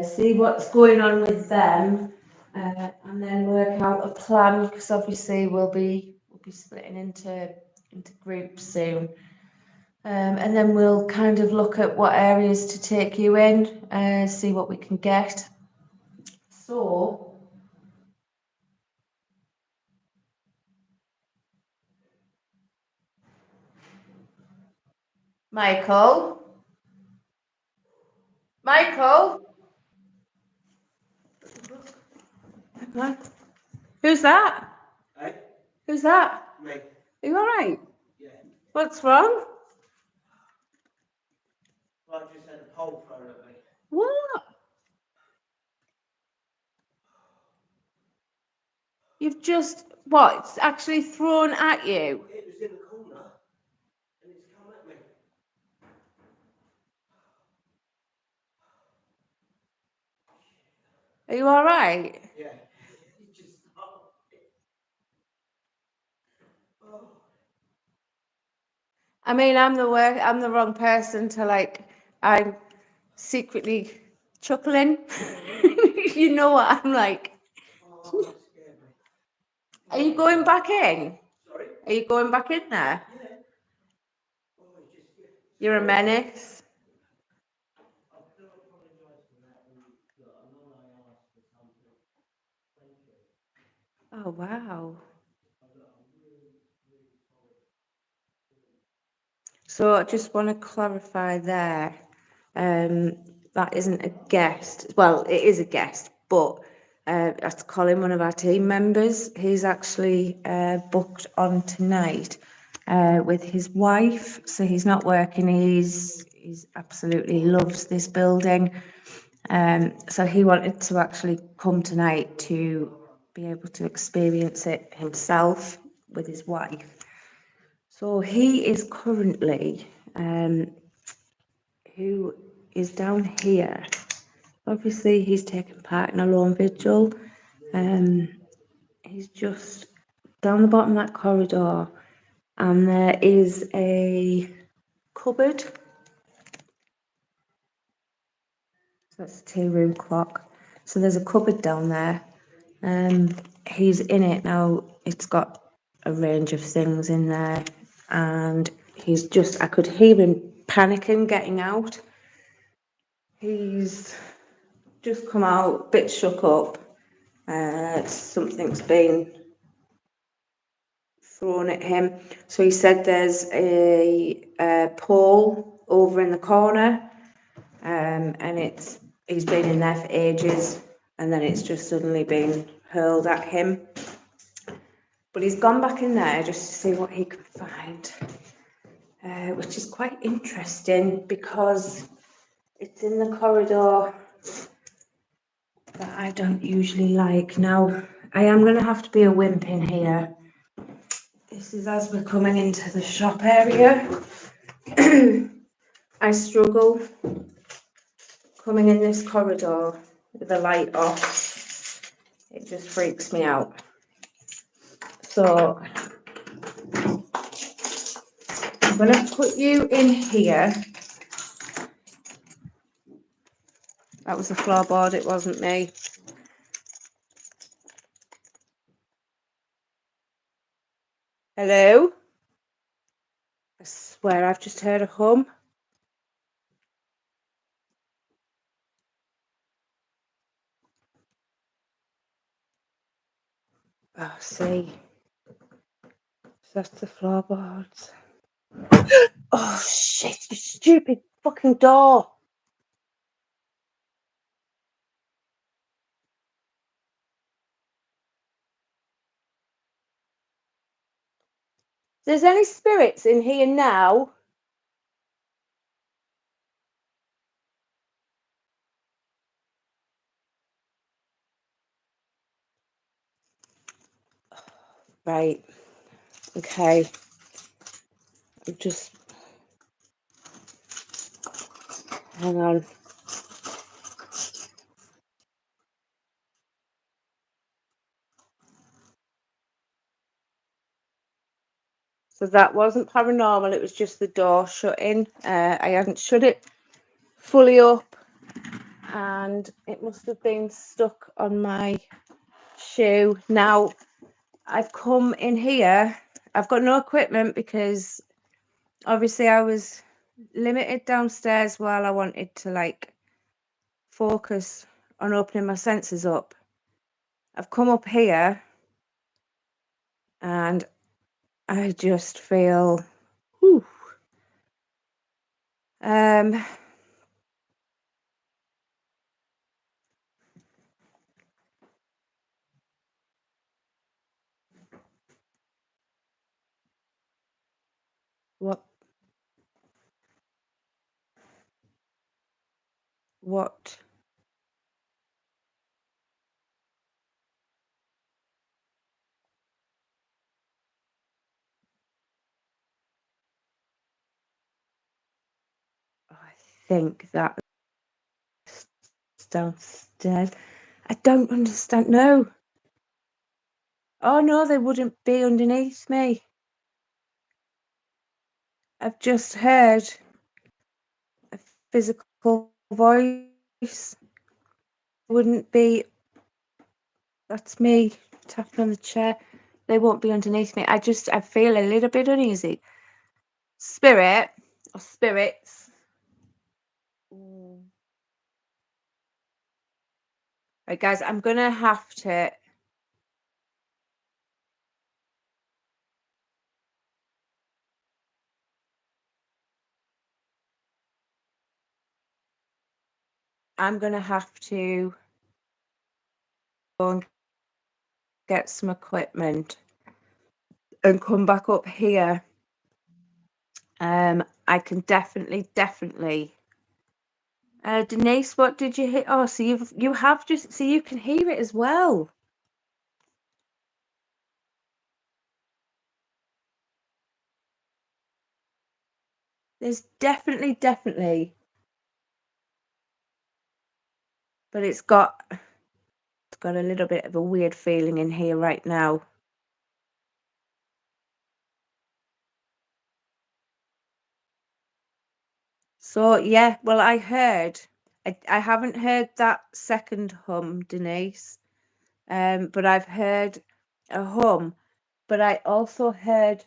see what's going on with them, and then work out a plan, because obviously we'll be splitting into groups soon. And then we'll kind of look at what areas to take you in, see what we can get. So, Michael, who's that? Hey, Who's that? me. Are you all right? Yeah. What's wrong? Well, I just had a pole thrown at me. What? You've just, what? It's actually thrown at you? It was in the corner, and it's come at me. Are you all right? Yeah. It just stopped. Oh. I mean, I'm the wrong person to like, I'm secretly chuckling. You know what I'm like. Oh, that scared me. Are you going back in? Sorry? Are you going back in there? Yeah. Oh, it just, yeah. You're a menace. I do apologise for that, and look, I know I asked for something. Thank you. Oh, wow. So I just want to clarify there, that isn't a guest. Well, it is a guest, but That's Colin, one of our team members. He's actually booked on tonight with his wife, so he's not working. He's absolutely loves this building. So he wanted to actually come tonight to be able to experience it himself with his wife. So he is currently, who is down here. Obviously, he's taken part in a lone vigil. He's just down the bottom of that corridor, and there is a cupboard. So that's a 2-room clock. So there's a cupboard down there. He's in it now. It's got a range of things in there, and he's just, I could hear him panicking getting out. He's just come out, a bit shook up. Something's been thrown at him. So he said there's a pole over in the corner, and he's been in there for ages, and then it's just suddenly been hurled at him. But he's gone back in there just to see what he can find, which is quite interesting because it's in the corridor that I don't usually like. Now, I am going to have to be a wimp in here. This is as we're coming into the shop area. I struggle coming in this corridor with the light off. It just freaks me out. So I'm going to put you in here. That was the floorboard, it wasn't me. Hello? I swear I've just heard a hum. Oh, see. So that's the floorboards. Oh, shit, you stupid fucking door. There's any spirits in here now? Right. Okay. I'm just... Hang on. So that wasn't paranormal, it was just the door shutting. I hadn't shut it fully up, and it must have been stuck on my shoe. Now, I've come in here, I've got no equipment because obviously I was limited downstairs while I wanted to like focus on opening my senses up. I've come up here and I just feel, whew. What I think that's downstairs. I don't understand. No. Oh no, they wouldn't be underneath me. I've just heard a physical voice. Wouldn't be. That's me tapping on the chair. They won't be underneath me. I feel a little bit uneasy. Spirit or spirits. Right, guys, I'm gonna have to. I'm gonna have to and get some equipment and come back up here, I can definitely. Denise, what did you hear? Oh, so you have just, so you can hear it as well. There's definitely, but it's got a little bit of a weird feeling in here right now. So yeah, well, I haven't heard that second hum, Denise, but I've heard a hum, but I also heard,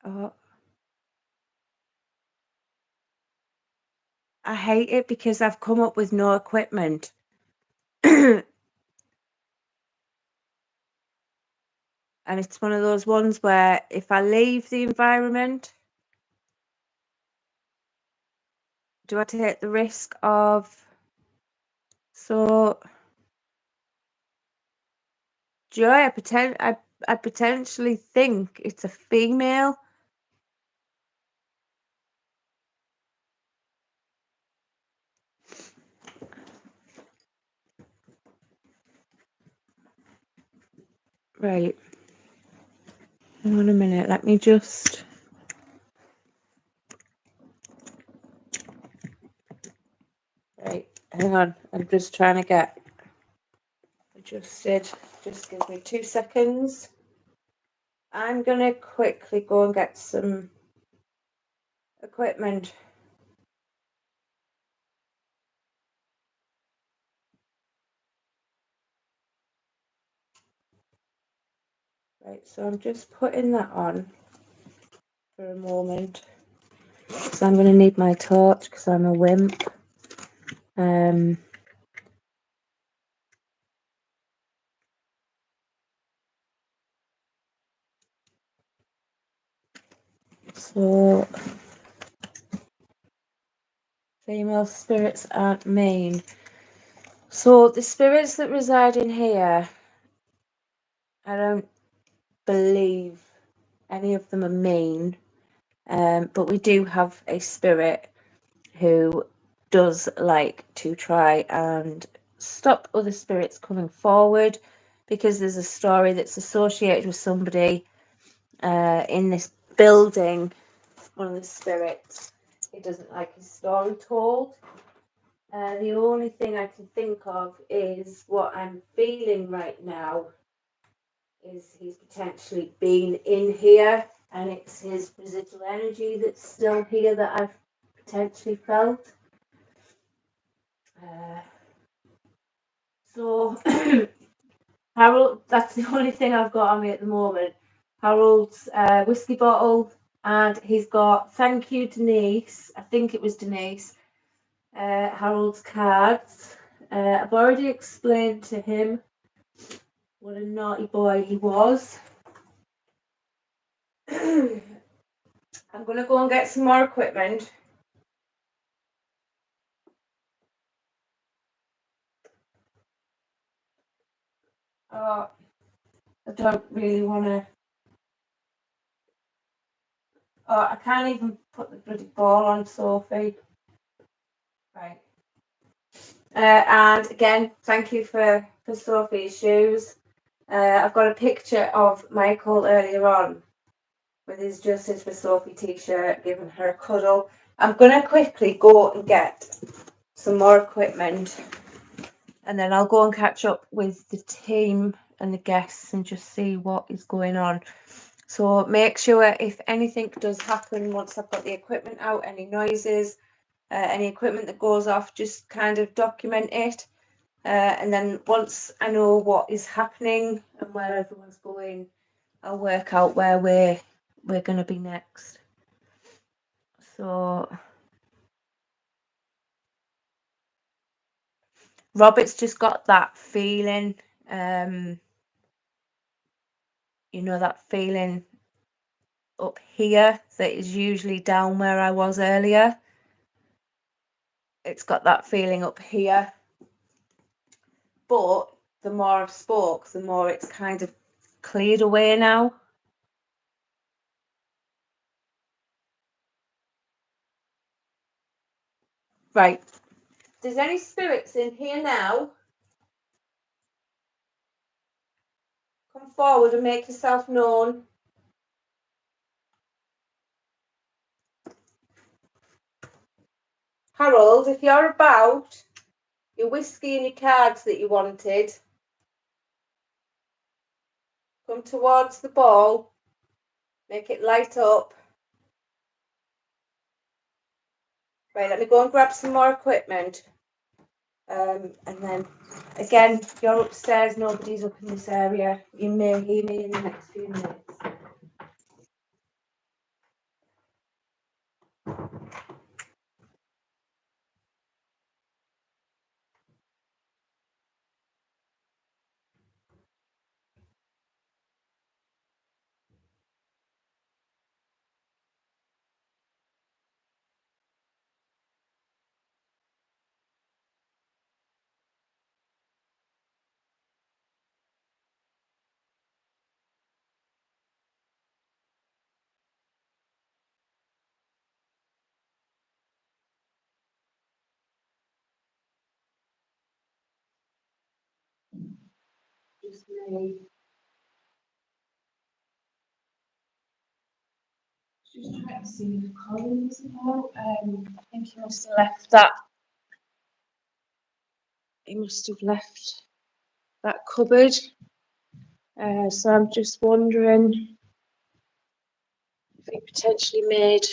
oh, I hate it because I've come up with no equipment. And it's one of those ones where if I leave the environment, do I take the risk of, so Joy, I potentially think it's a female. Right. Hang on a minute, let me just. Right, hang on, I'm just trying to get adjusted. Just give me 2 seconds. I'm gonna quickly go and get some equipment. Right, so I'm just putting that on for a moment. So I'm going to need my torch because I'm a wimp. So female spirits aren't mean. So the spirits that reside in here, I don't believe any of them are mean. But we do have a spirit who does like to try and stop other spirits coming forward, because there's a story that's associated with somebody in this building. One of the spirits, he doesn't like his story told. The only thing I can think of is what I'm feeling right now is he's potentially been in here, and it's his residual energy that's still here that I've potentially felt. So Harold, that's the only thing I've got on me at the moment. Harold's whiskey bottle, and he's got thank you Denise, I think it was Denise, Harold's cards. I've already explained to him what a naughty boy he was. I'm going to go and get some more equipment. Oh, I don't really want to. Oh, I can't even put the bloody ball on Sophie. Right. And again, thank you for Sophie's shoes. I've got a picture of Michael earlier on with his Justice for Sophie t-shirt, giving her a cuddle. I'm going to quickly go and get some more equipment, and then I'll go and catch up with the team and the guests and just see what is going on. So make sure if anything does happen once I've got the equipment out, any noises, any equipment that goes off, just kind of document it. And then once I know what is happening and where everyone's going, I'll work out where we're going to be next. So Robert's just got that feeling, you know, that feeling up here that is usually down where I was earlier. it's got that feeling up here. But the more I've spoke, the more it's kind of cleared away now. Right. If there's any spirits in here now, come forward and make yourself known. Harold, if you're about, your whiskey and your cards that you wanted, come towards the ball, make it light up. Right, let me go and grab some more equipment. And then, again, you're upstairs, nobody's up in this area. You may hear me in the next few minutes. Just me. Just trying to see if Colin was about. I think he must have left that. He must have left that cupboard. So I'm just wondering if he potentially made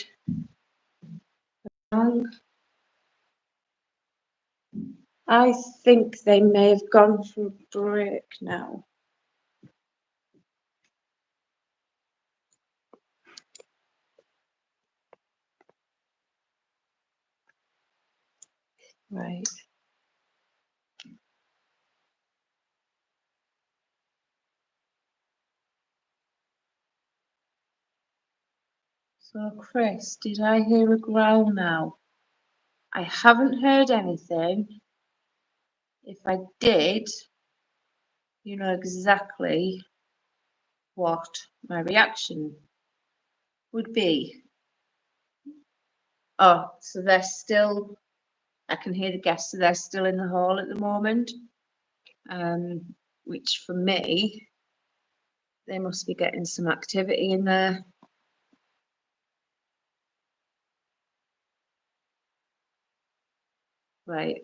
a bang. I think they may have gone for a break now. Right. So, Chris, did I hear a growl now? I haven't heard anything. If I did, you know exactly what my reaction would be. Oh, so they're still, I can hear the guests, so they're still in the hall at the moment. Which for me, they must be getting some activity in there. Right.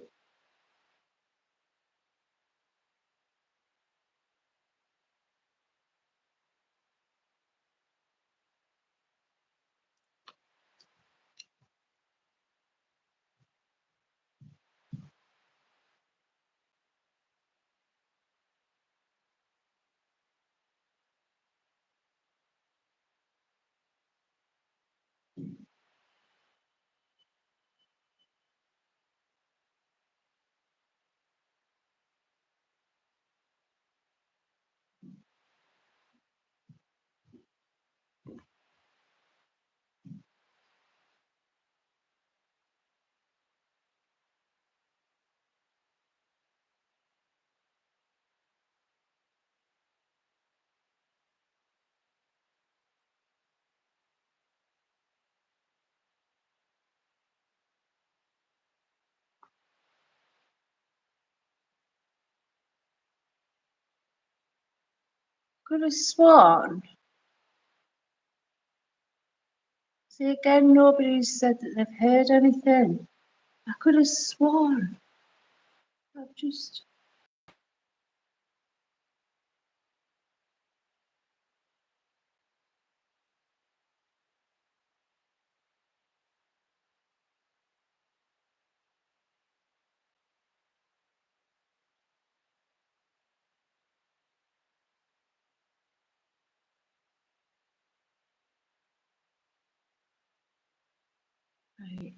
Could have sworn. See, again, nobody's said that they've heard anything. I could have sworn. I've just. Right.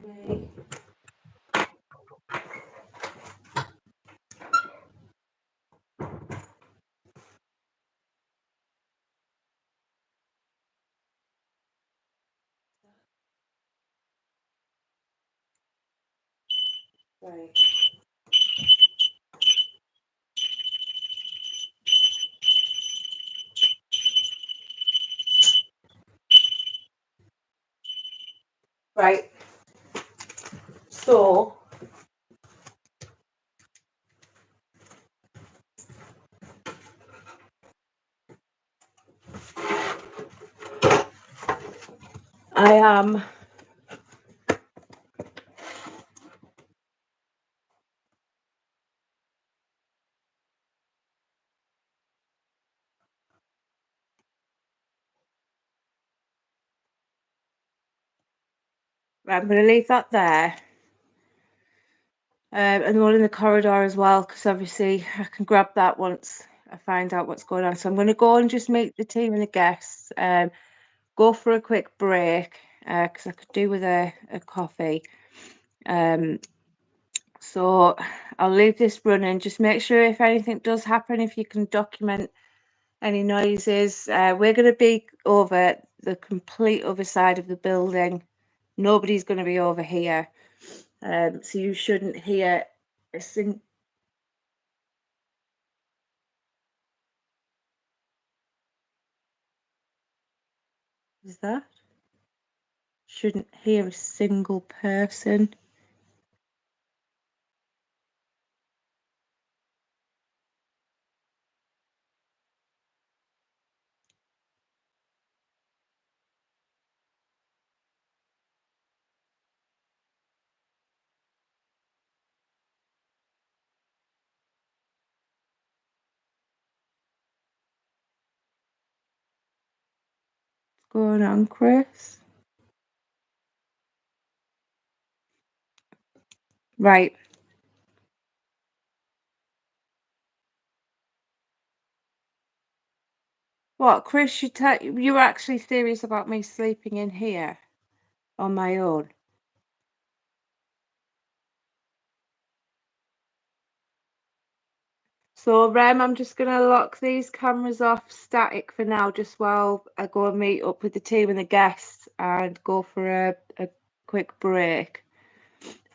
quickly. Right. Right. So I am right, I'm going to leave that there. And the one in the corridor as well, because obviously I can grab that once I find out what's going on. So I'm going to go and just meet the team and the guests, go for a quick break, because I could do with a coffee. So I'll leave this running. Just make sure if anything does happen, if you can document any noises. We're going to be over the complete other side of the building. Nobody's going to be over here. So you shouldn't hear a single. Is that? Shouldn't hear a single person. What's going on, Chris? Right. What, Chris? You were actually serious about me sleeping in here on my own? So, Rem, I'm just going to lock these cameras off static for now, just while I go and meet up with the team and the guests and go for a quick break.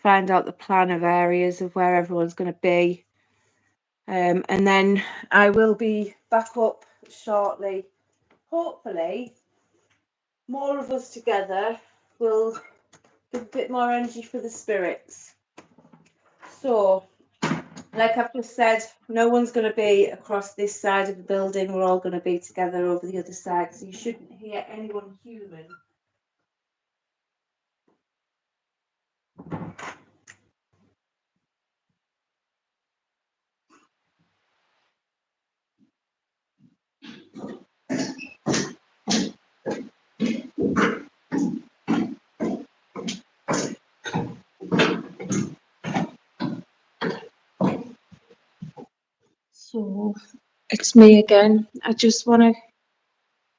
Find out the plan of areas of where everyone's going to be. And then I will be back up shortly. Hopefully, more of us together will give a bit more energy for the spirits. So, like I've just said, no one's going to be across this side of the building. We're all going to be together over the other side, so you shouldn't hear anyone human. So, it's me again. I just want to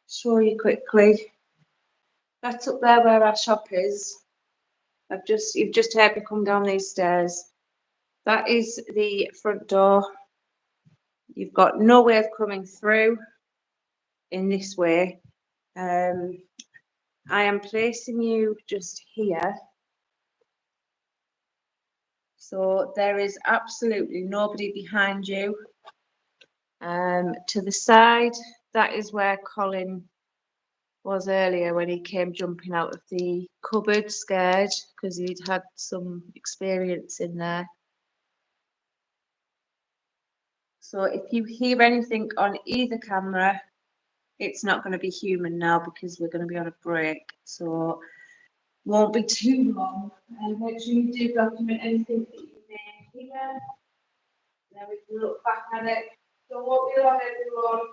show you quickly. That's up there where our shop is. You've just heard me come down these stairs. That is the front door. You've got no way of coming through in this way. I am placing you just here. So there is absolutely nobody behind you. To the side, that is where Colin was earlier when he came jumping out of the cupboard scared because he'd had some experience in there. So if you hear anything on either camera, it's not going to be human now because we're going to be on a break. So won't be too long. And make sure you do document anything that you may hear. Then we can look back at it. So won't be long, everyone.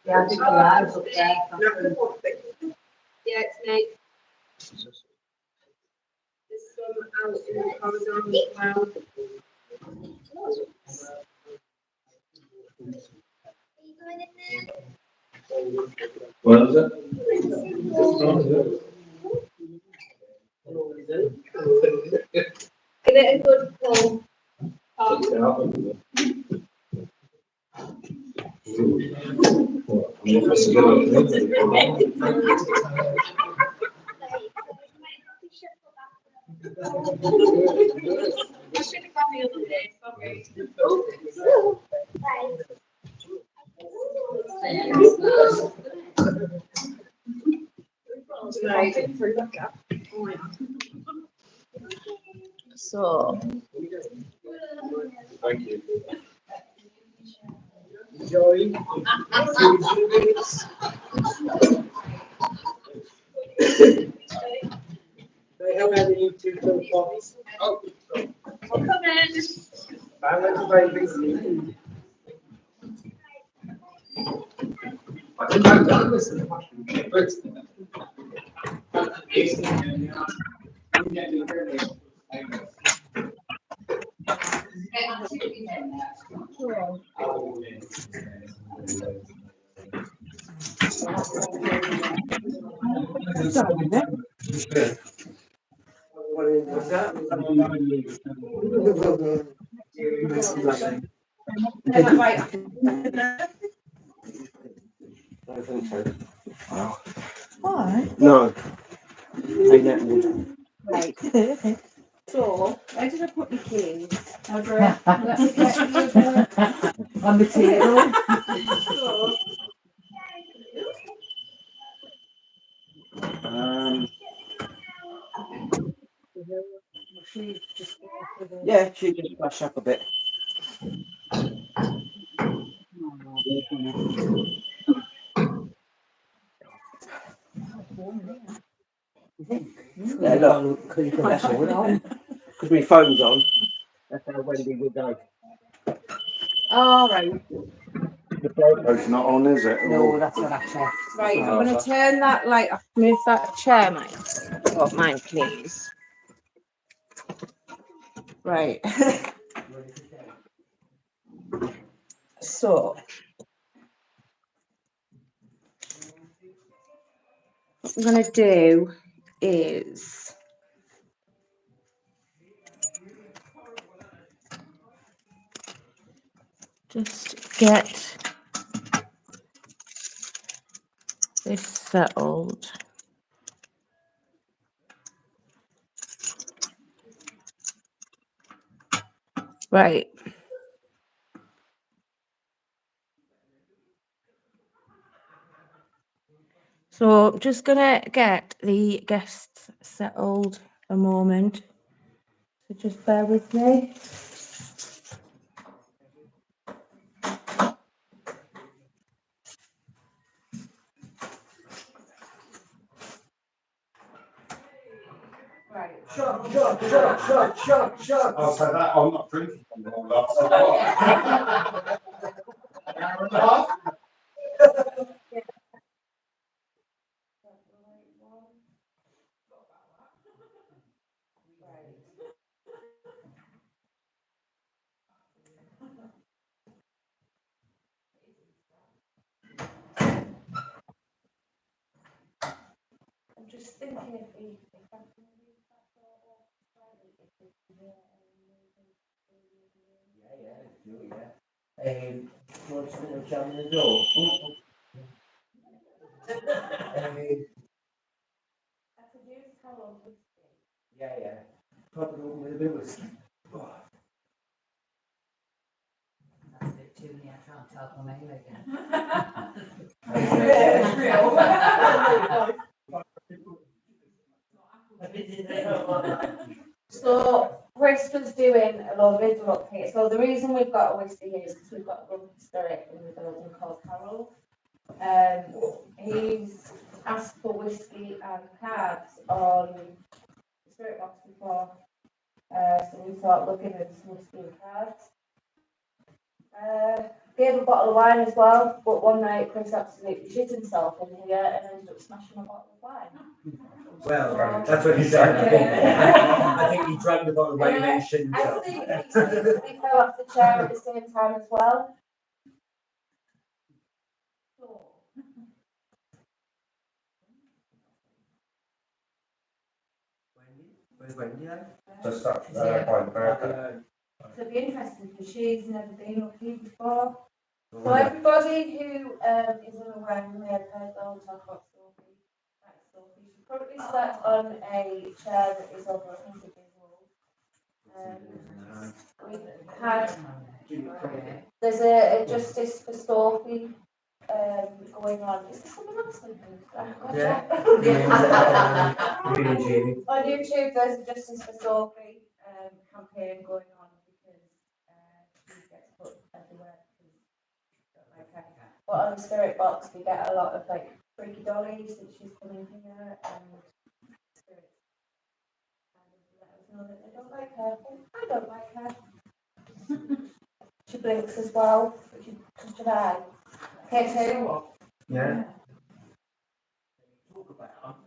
Yeah, I think you're right, it's up there. Yeah, it's nice. There's some out in the corridor as well. What is it? Give it a good pull. I should have gone the other day, sorry. So. Thank you. Enjoy. They have had you two little pots. I'll come in. Balance babies. I think I've done this in the past. What's that? I think so. Why? No. They net wood. Right. So, where did I put my keys? Let me get you On the table. so, Yeah, she just flash up a bit. Yeah, look, that's all right. Because my phone's on. That's how Wendy would go. all right. The phone's not on, is it? No, that's not actually. Right, I'm going to turn that light off. Move that chair, mate. Oh, mine, please. Right. So, what I'm going to do is just get this settled. Right. So I'm just gonna get the guests settled a moment. So just bear with me. Right. Shut. I'll say that, I'm not drinking from the whole lot. I'm just thinking if I can use that sort of slightly, if it's here What's the jam in the door? I could use towel. Yeah. Probably open with a bit of whiskey. That's a bit too many, I can't tell from anyway again. So Chris was doing a lot of Vigil up here. So the reason we've got a whiskey here is because we've got a grumpy spirit in the building called Harold. He's asked for whiskey and cards on the spirit box before, so we thought looking at some steel cards. Gave a bottle of wine as well, but one night Chris absolutely shit himself in here and ended up smashing a bottle of wine. Well, that's what he said. I think he drank the bottle of wine and then shit I himself. think he fell off the chair at the same time as well. Where's Wendy at? Just that, by the birthday. So it'd be interesting because she's never been up here before. So everybody who is unaware who may have heard Bill talk about Sophie, right, Sophie, she currently sat on a chair that is over 100 years old. We've had, there's a justice for Sophie going on. Is this someone else sleeping? Me and Jamie. On YouTube, there's a Justice for Sophie campaign going on because she gets put everywhere because we don't like her. But on the spirit box, we get a lot of like freaky dollies that she's coming here and spirits kind of let us know that they don't like her. Well, I don't like her. She blinks as well, which is touch of eye. Okay, too. Yeah. Talk about.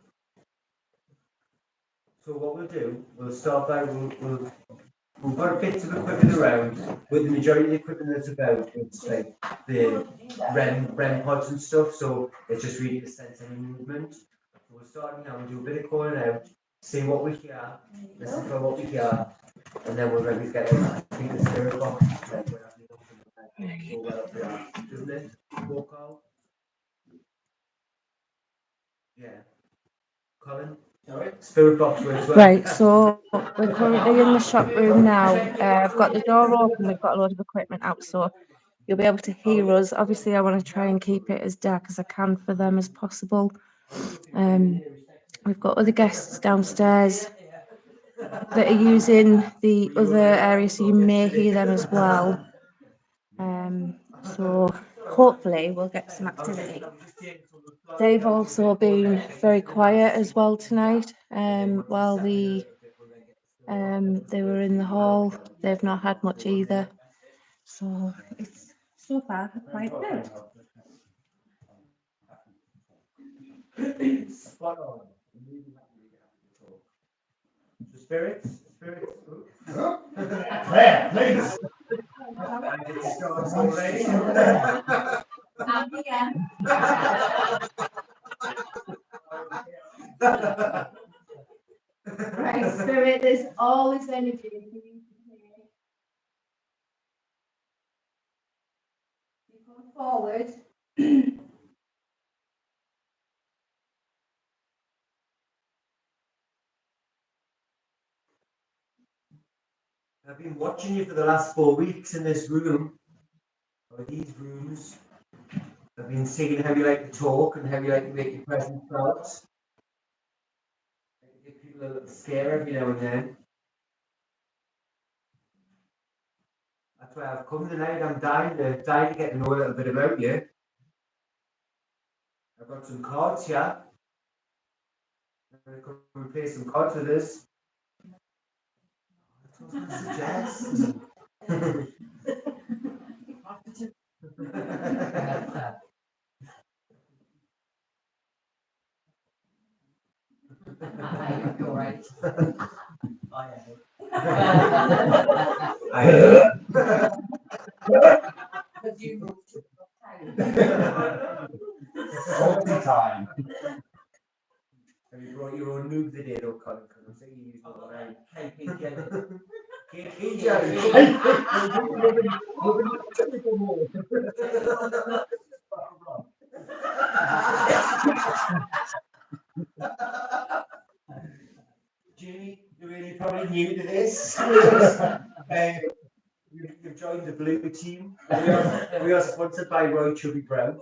So what we'll do, we'll start by we've got bits of equipment around, with the majority of the equipment that's about, it's like the REM pods and stuff, so it's just really to sense any movement. So we'll start now, we'll do a bit of calling out, see what we hear, listen for what we hear, and then we'll maybe get I think the spirit box, like we're having go well up there, doesn't it? Walk out. Yeah. Colin? Spirit box works well. Right, so we're currently in the shop room now. I've got the door open, we've got a lot of equipment out, so you'll be able to hear us. Obviously, I want to try and keep it as dark as I can for them as possible. We've got other guests downstairs that are using the other area, so you may hear them as well. So hopefully we'll get some activity. They've also been very quiet as well tonight. While they were in the hall, they've not had much either. So it's so far quite good. Spot on. The spirits. Claire, please. I did start already. Right, spirit, there's all this energy for you to take. You come forward. I've been watching you for the last 4 weeks in this room, or these rooms. I've been seeing how you like to talk and how you like to make your presence felt. Like to give people a little scare every now and then. That's why I've come tonight. I'm dying to get to know a little bit about you. I've got some cards here. I'm going to come and play some cards with us. That's what I was going to suggest. You're right. I am. Because you moved to Salty time. Have you brought your own new video, Colin? Because I'm saying you use one line. KP Jelly. KP Jelly. Jimmy, you're really probably new to this. You've joined the blue team. We are sponsored by Roy Chubby Brown.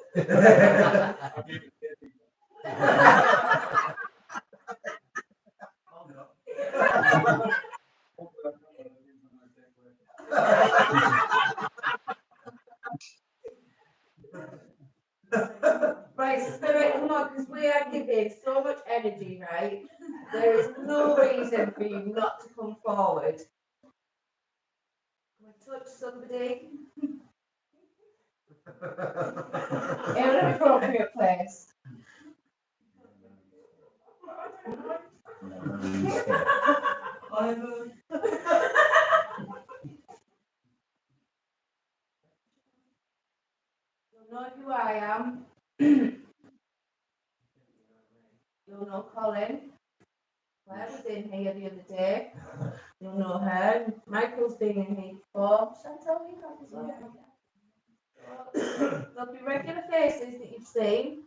Right, spirit, come on, because we are giving so much energy, right? There is no reason reason for you not to come forward. Can we touch somebody in an appropriate place? You'll know who I am. You'll know Colin. Claire was in here the other day. You'll know her. Michael's been in here before. Chantal, you have as well. There'll be regular faces that you've seen.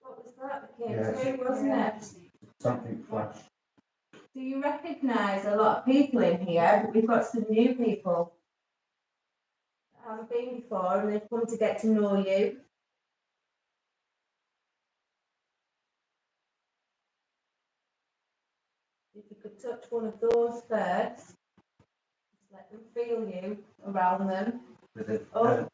What was that that came through, wasn't it? Something flashed. Do you recognise a lot of people in here? But we've got some new people that haven't been before and they've come to get to know you. If you could touch one of those first, just let them feel you around them. Oh.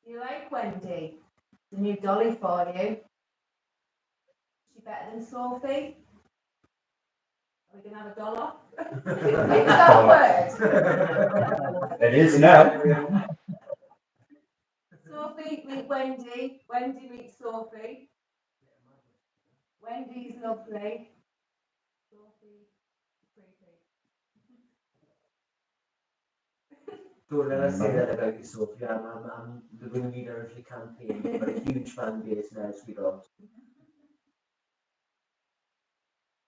You like Wendy? The new dolly for you. Is she better than Sophie? Are we going to have a doll off? Is that a word? It is now. Sophie meet Wendy. Wendy meets Sophie. Wendy's lovely. Sophie, creepy. Don't let us say that about you, Sophie. I'm the ring leader of your campaign. You've got a huge fan base now, sweetheart.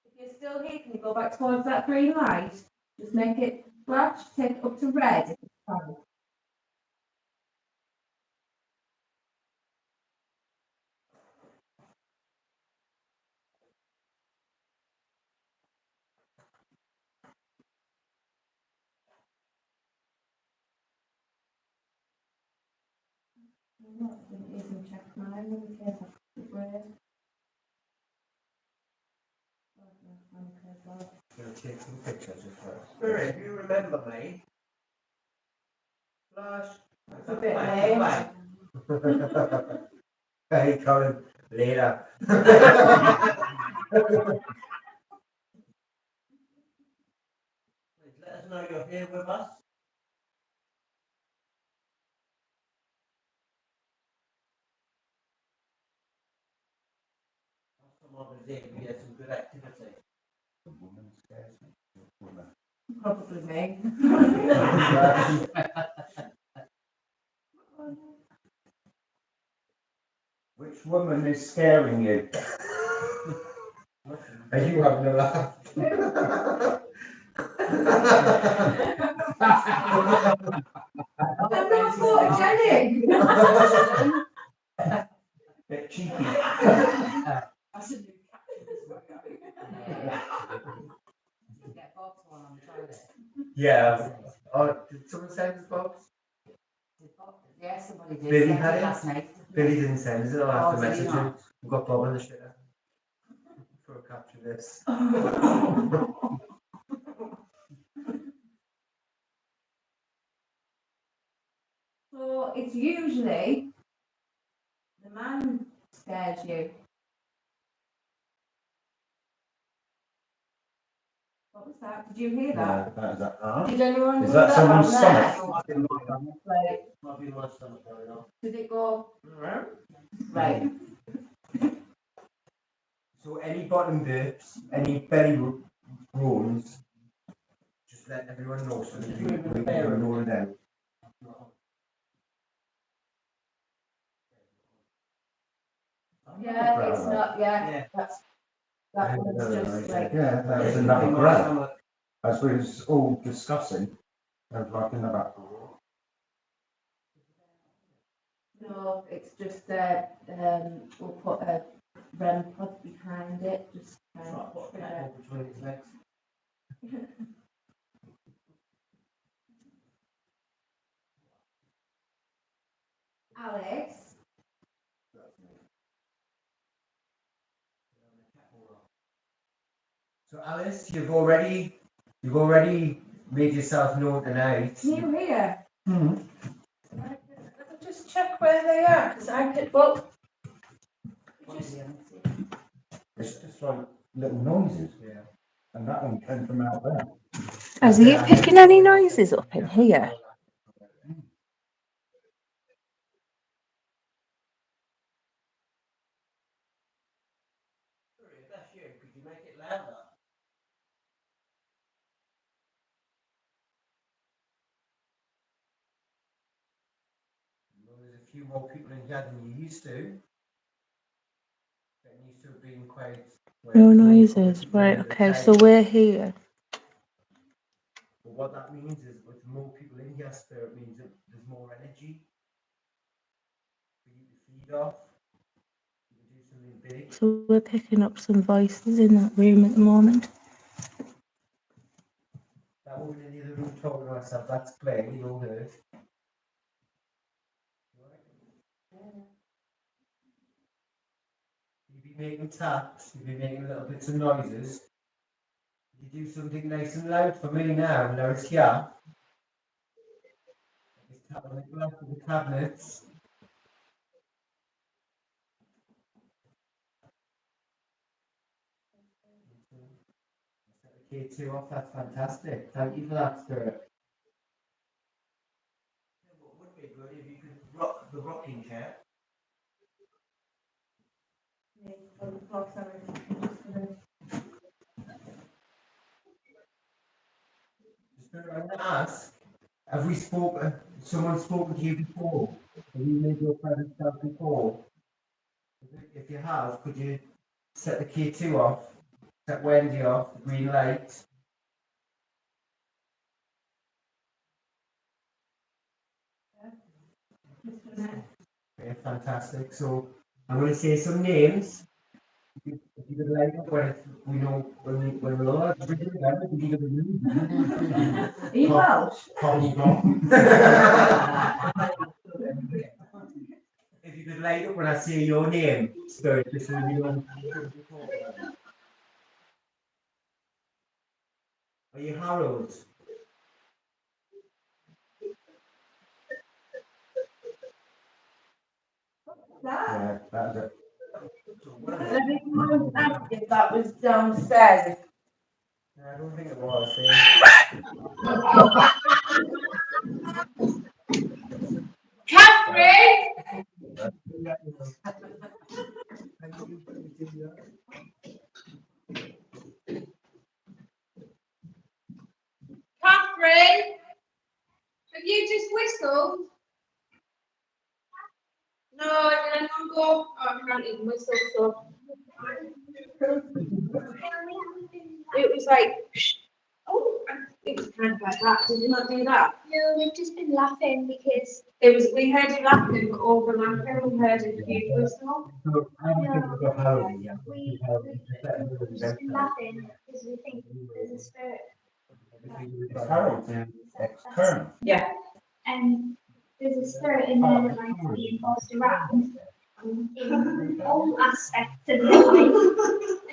If you're still here, can you go back towards that green light? Just make it flash, take it up to red. If it's fine. I'm not even check mine in case I put red. Gonna take some pictures of her. Spirit, you remember me? Flash. It's a bit late. Hey, Colin, later. Let us know you're here with us. Someone was there, we had some good activity. Probably me. Which woman is scaring you? Are you having a laugh? I'm not photogenic. Bit cheeky. That's a new Get Bob's one on the toilet. Yeah. Oh, did someone send us Bob's? Yeah, somebody did. Billy send had it? last night. Billy didn't send us it, I'll have to Oh, did he message him. not? We've got Bob on the shitter. For a capture this. So it's usually the man scares you. What was that? Did you hear that? That is that. Did anyone Is hear that that someone's on there? stomach? Right. Might be my stomach going on. Did it go? Alright. Right. So any bottom burps, any belly groans, just let everyone know so that we can roll it out. Yeah, it's not, Yeah. yeah. That one's just like. Yeah, that was another growl. As we was all discussing, I was like in the back. No, it's just we'll put a REM pod behind it, just Between his legs. Alex. So Alice, you've already made yourself known tonight. You here? Hmm. Just check where they are, because I could, well, It's just like little noises. Yeah. And that one came from out there. Is he picking any noises up in here? If that's you, could you make it louder? Well, there's a few more people in here than you used to. Getting used to it being quite. No noises. Right, okay, so we're here. But what that means is with more people in here, spirit means that there's more energy for you to feed off. You can do something big. So we're picking up some voices in that room at the moment. That woman in the other room talking to herself, that's Claire, you all heard. You'd be making taps, you'd be making little bits of noises. You do something nice and loud for me now it's here. It's tapping the glass of the cabinets. Set the K2 off, that's fantastic. Thank you for that, Spirit. What would be good if you could rock the rocking chair. Spirit, I'm going to ask, have we spoken, someone spoken to you before? Have you made your presence felt before? If you have, could you set the K2 off, set Wendy off, the green light? Okay, fantastic. So I'm going to say some names. If you could light up when we know when we're all at the beginning, Are you Welsh? If you could light up when I say your name, Spirit, just so we know. Are you Harold? Yeah, that's it. Let me ask if that was downstairs. I don't think it was. Catherine! Catherine! Have you just whistled? No, did anyone go? Oh, I can't even whistle, so. It was like, oh, it was kind of like that. Did you not do that? No, we've just been laughing because It was, we heard you laughing, but overlapping, we heard a huge whistle. So I don't think we've got Harold yet. we've just been laughing because we think there's a spirit. It's Harold, the ex-colonel. And there's a spirit in there that likes being bossed around in all aspects of life.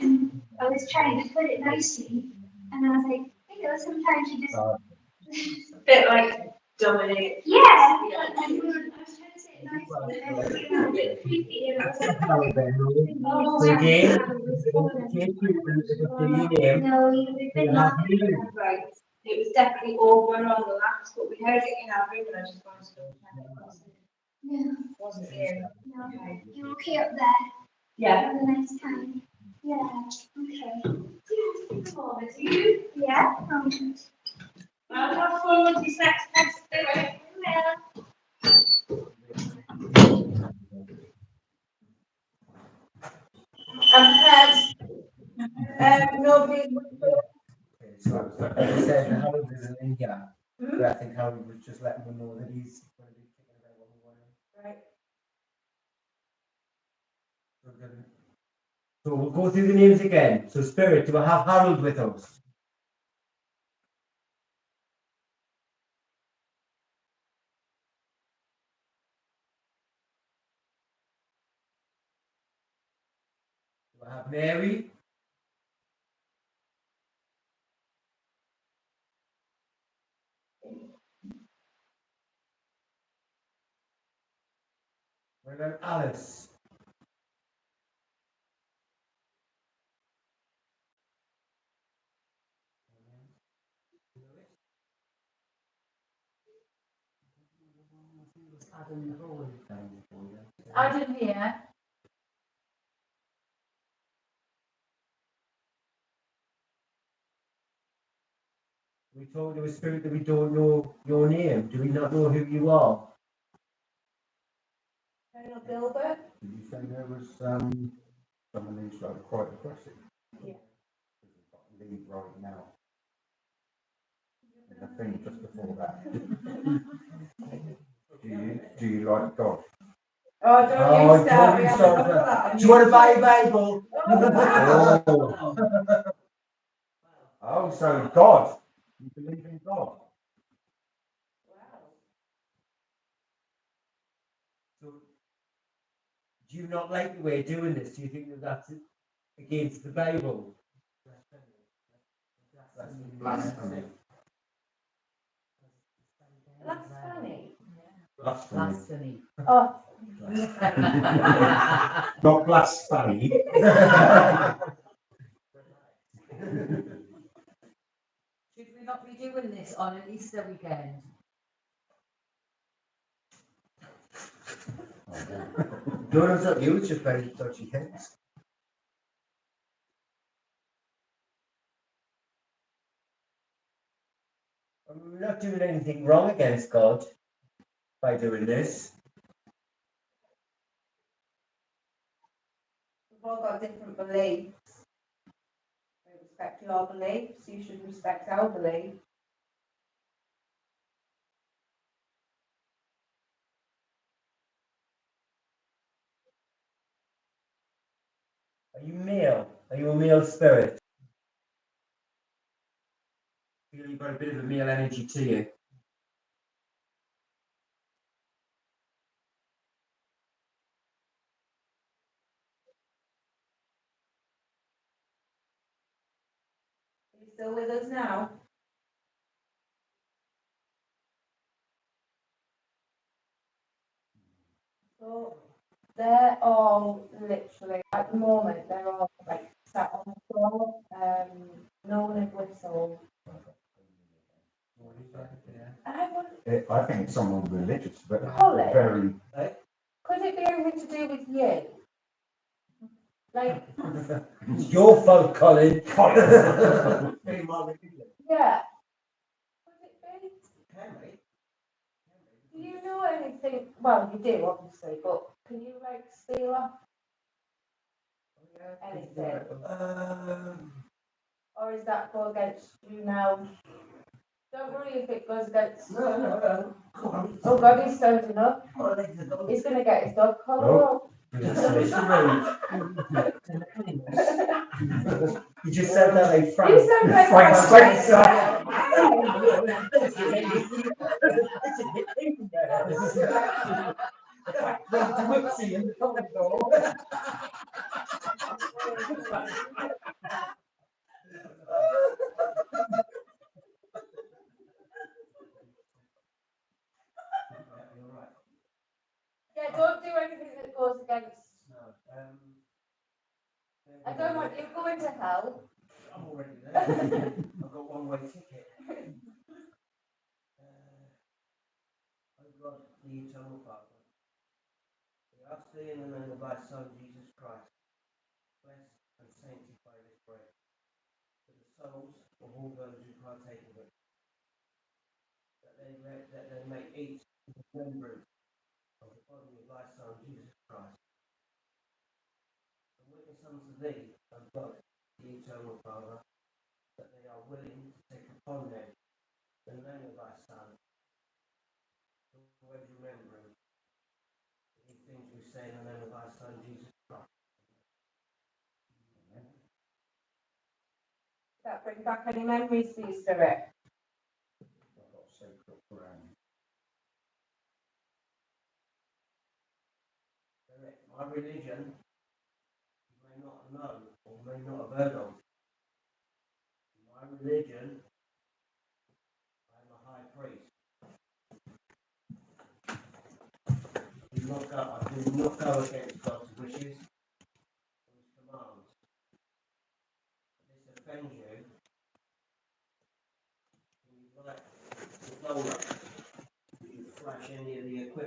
And I was trying to put it nicely, and I was like, you know, sometimes you just Bit like dominate. yeah. I was trying to say it nicely, and I was feeling a bit creepy, and I was like, oh, So again, no, you've been laughing. Right. It was definitely over on the last, but we heard it in our room and I just wanted to double check it wasn't, No, wasn't you. no, you're okay up there. Yeah. Have a nice time. Yeah, okay. You? Yeah. I'll have fun with this next test, do it. I've had, nobody. So I said Harold isn't in here, but I think Harold was just letting them know that he's going to be kicking about what we want him. Right. So we'll go through the names again. So Spirit, do I have Harold with us? Do I have Mary? What about Alice? Adam here. We told you a spirit that we don't know your name. Do we not know who you are? Colonel Gilbert. Did you say there was someone who's like quite aggressive? Yeah. Leave right now. And the thing just before that. Do you like God? Oh, don't you start don't me. you I'm start gonna that. laugh. Do you want to buy a Bible? Oh. Oh, so God. You believe in God? So, do you not like the way of doing this? Do you think that that's against the Bible? Blasphemy. That's funny. Blasphemy. Oh, Not blasphemy. Should we not be doing this on an Easter weekend? No, it's not you, it's just very dodgy heads. We're not doing anything wrong against God by doing this. we've all got different beliefs. We respect your beliefs. You should respect our beliefs. Are you male? Are you a male spirit? Feel you've got a bit of a male energy to you. Are you still with us now? So they're all literally at the moment. They're all like sat on the floor. No one had whistled. I wonder, I think it's someone religious, but Colin? very. Could it be anything to do with you? Like, It's your fault, Colin. yeah. Could it be? Do you know anything? Well, you do, obviously, but can you like steal off anything? Or is that go against you now? Don't worry if it goes against. No. Oh God, he's standing up. He's gonna get his dog collar off. You just said that like Frank. You sound like Frank Frank Spencer. Yeah, don't do anything that goes against. I don't want you going to hell. I'm already there. I've got one-way ticket. Oh God, the eternal Father. We ask thee in the name of thy Son, Jesus Christ, bless and sanctify this bread for the souls of all those who partake of it, that they may eat in remembrance of the body of thy Son, Jesus Christ. And witness unto thee, O God, the eternal Father, that they are willing to take upon them the name of thy Son, always remembering these things we say in the name of thy Son, Jesus Christ. Does that bring back any memories to you, Spirit? I've got sacred ground. My religion, you may not know or may not have heard of. My religion, I'm a high priest. I do not go against God's wishes or his commands. If this offends you, and you'd like to blow up, you can flash any of the equipment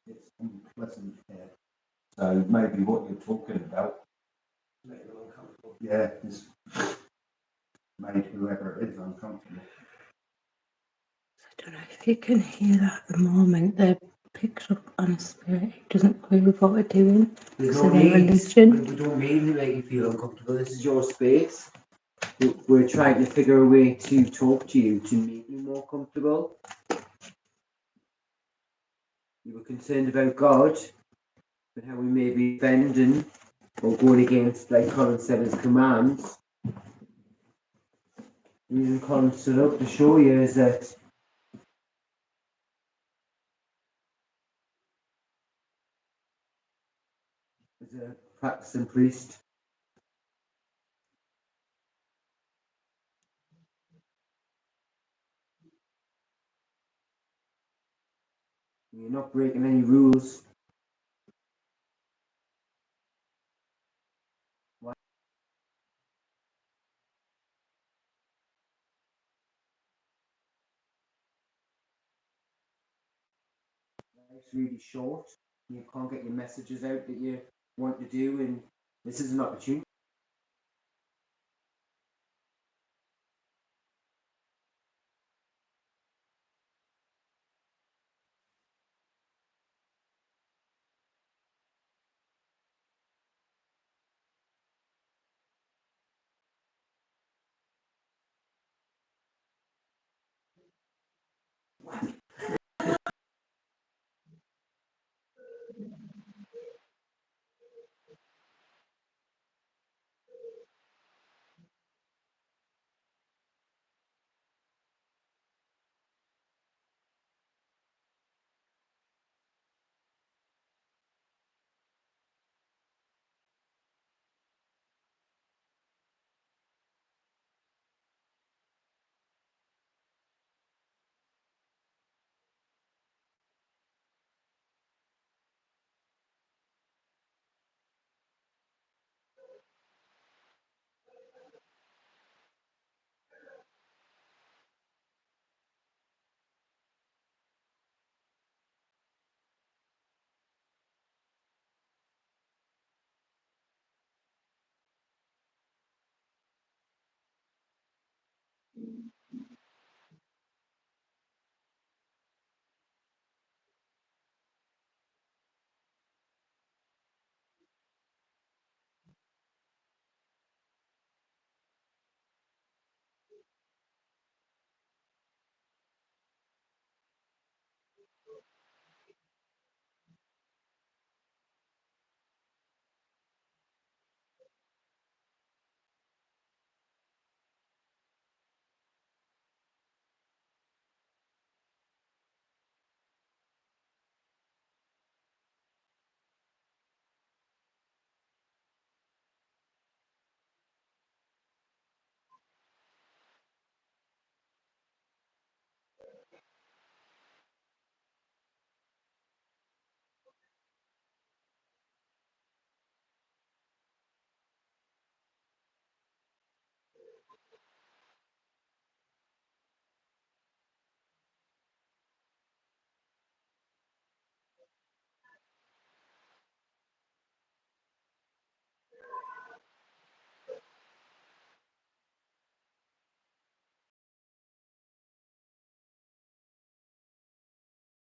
it's unpleasant here. So maybe what you're talking about, yeah, it's made whoever it is uncomfortable. I don't know if you can hear that at the moment. They're picked up on a spirit who doesn't agree with what we're doing. There's So no their need. religion. We don't mean to make you feel uncomfortable. This is your space. We're trying to figure a way to talk to you to make you more comfortable. You were concerned about God and how we may be offending or going against, like Colin said, his commands. The reason Colin stood up to show you is that as a practicing priest, you're not breaking any rules. Life's really short. You can't get your messages out that you want to do, and this is an opportunity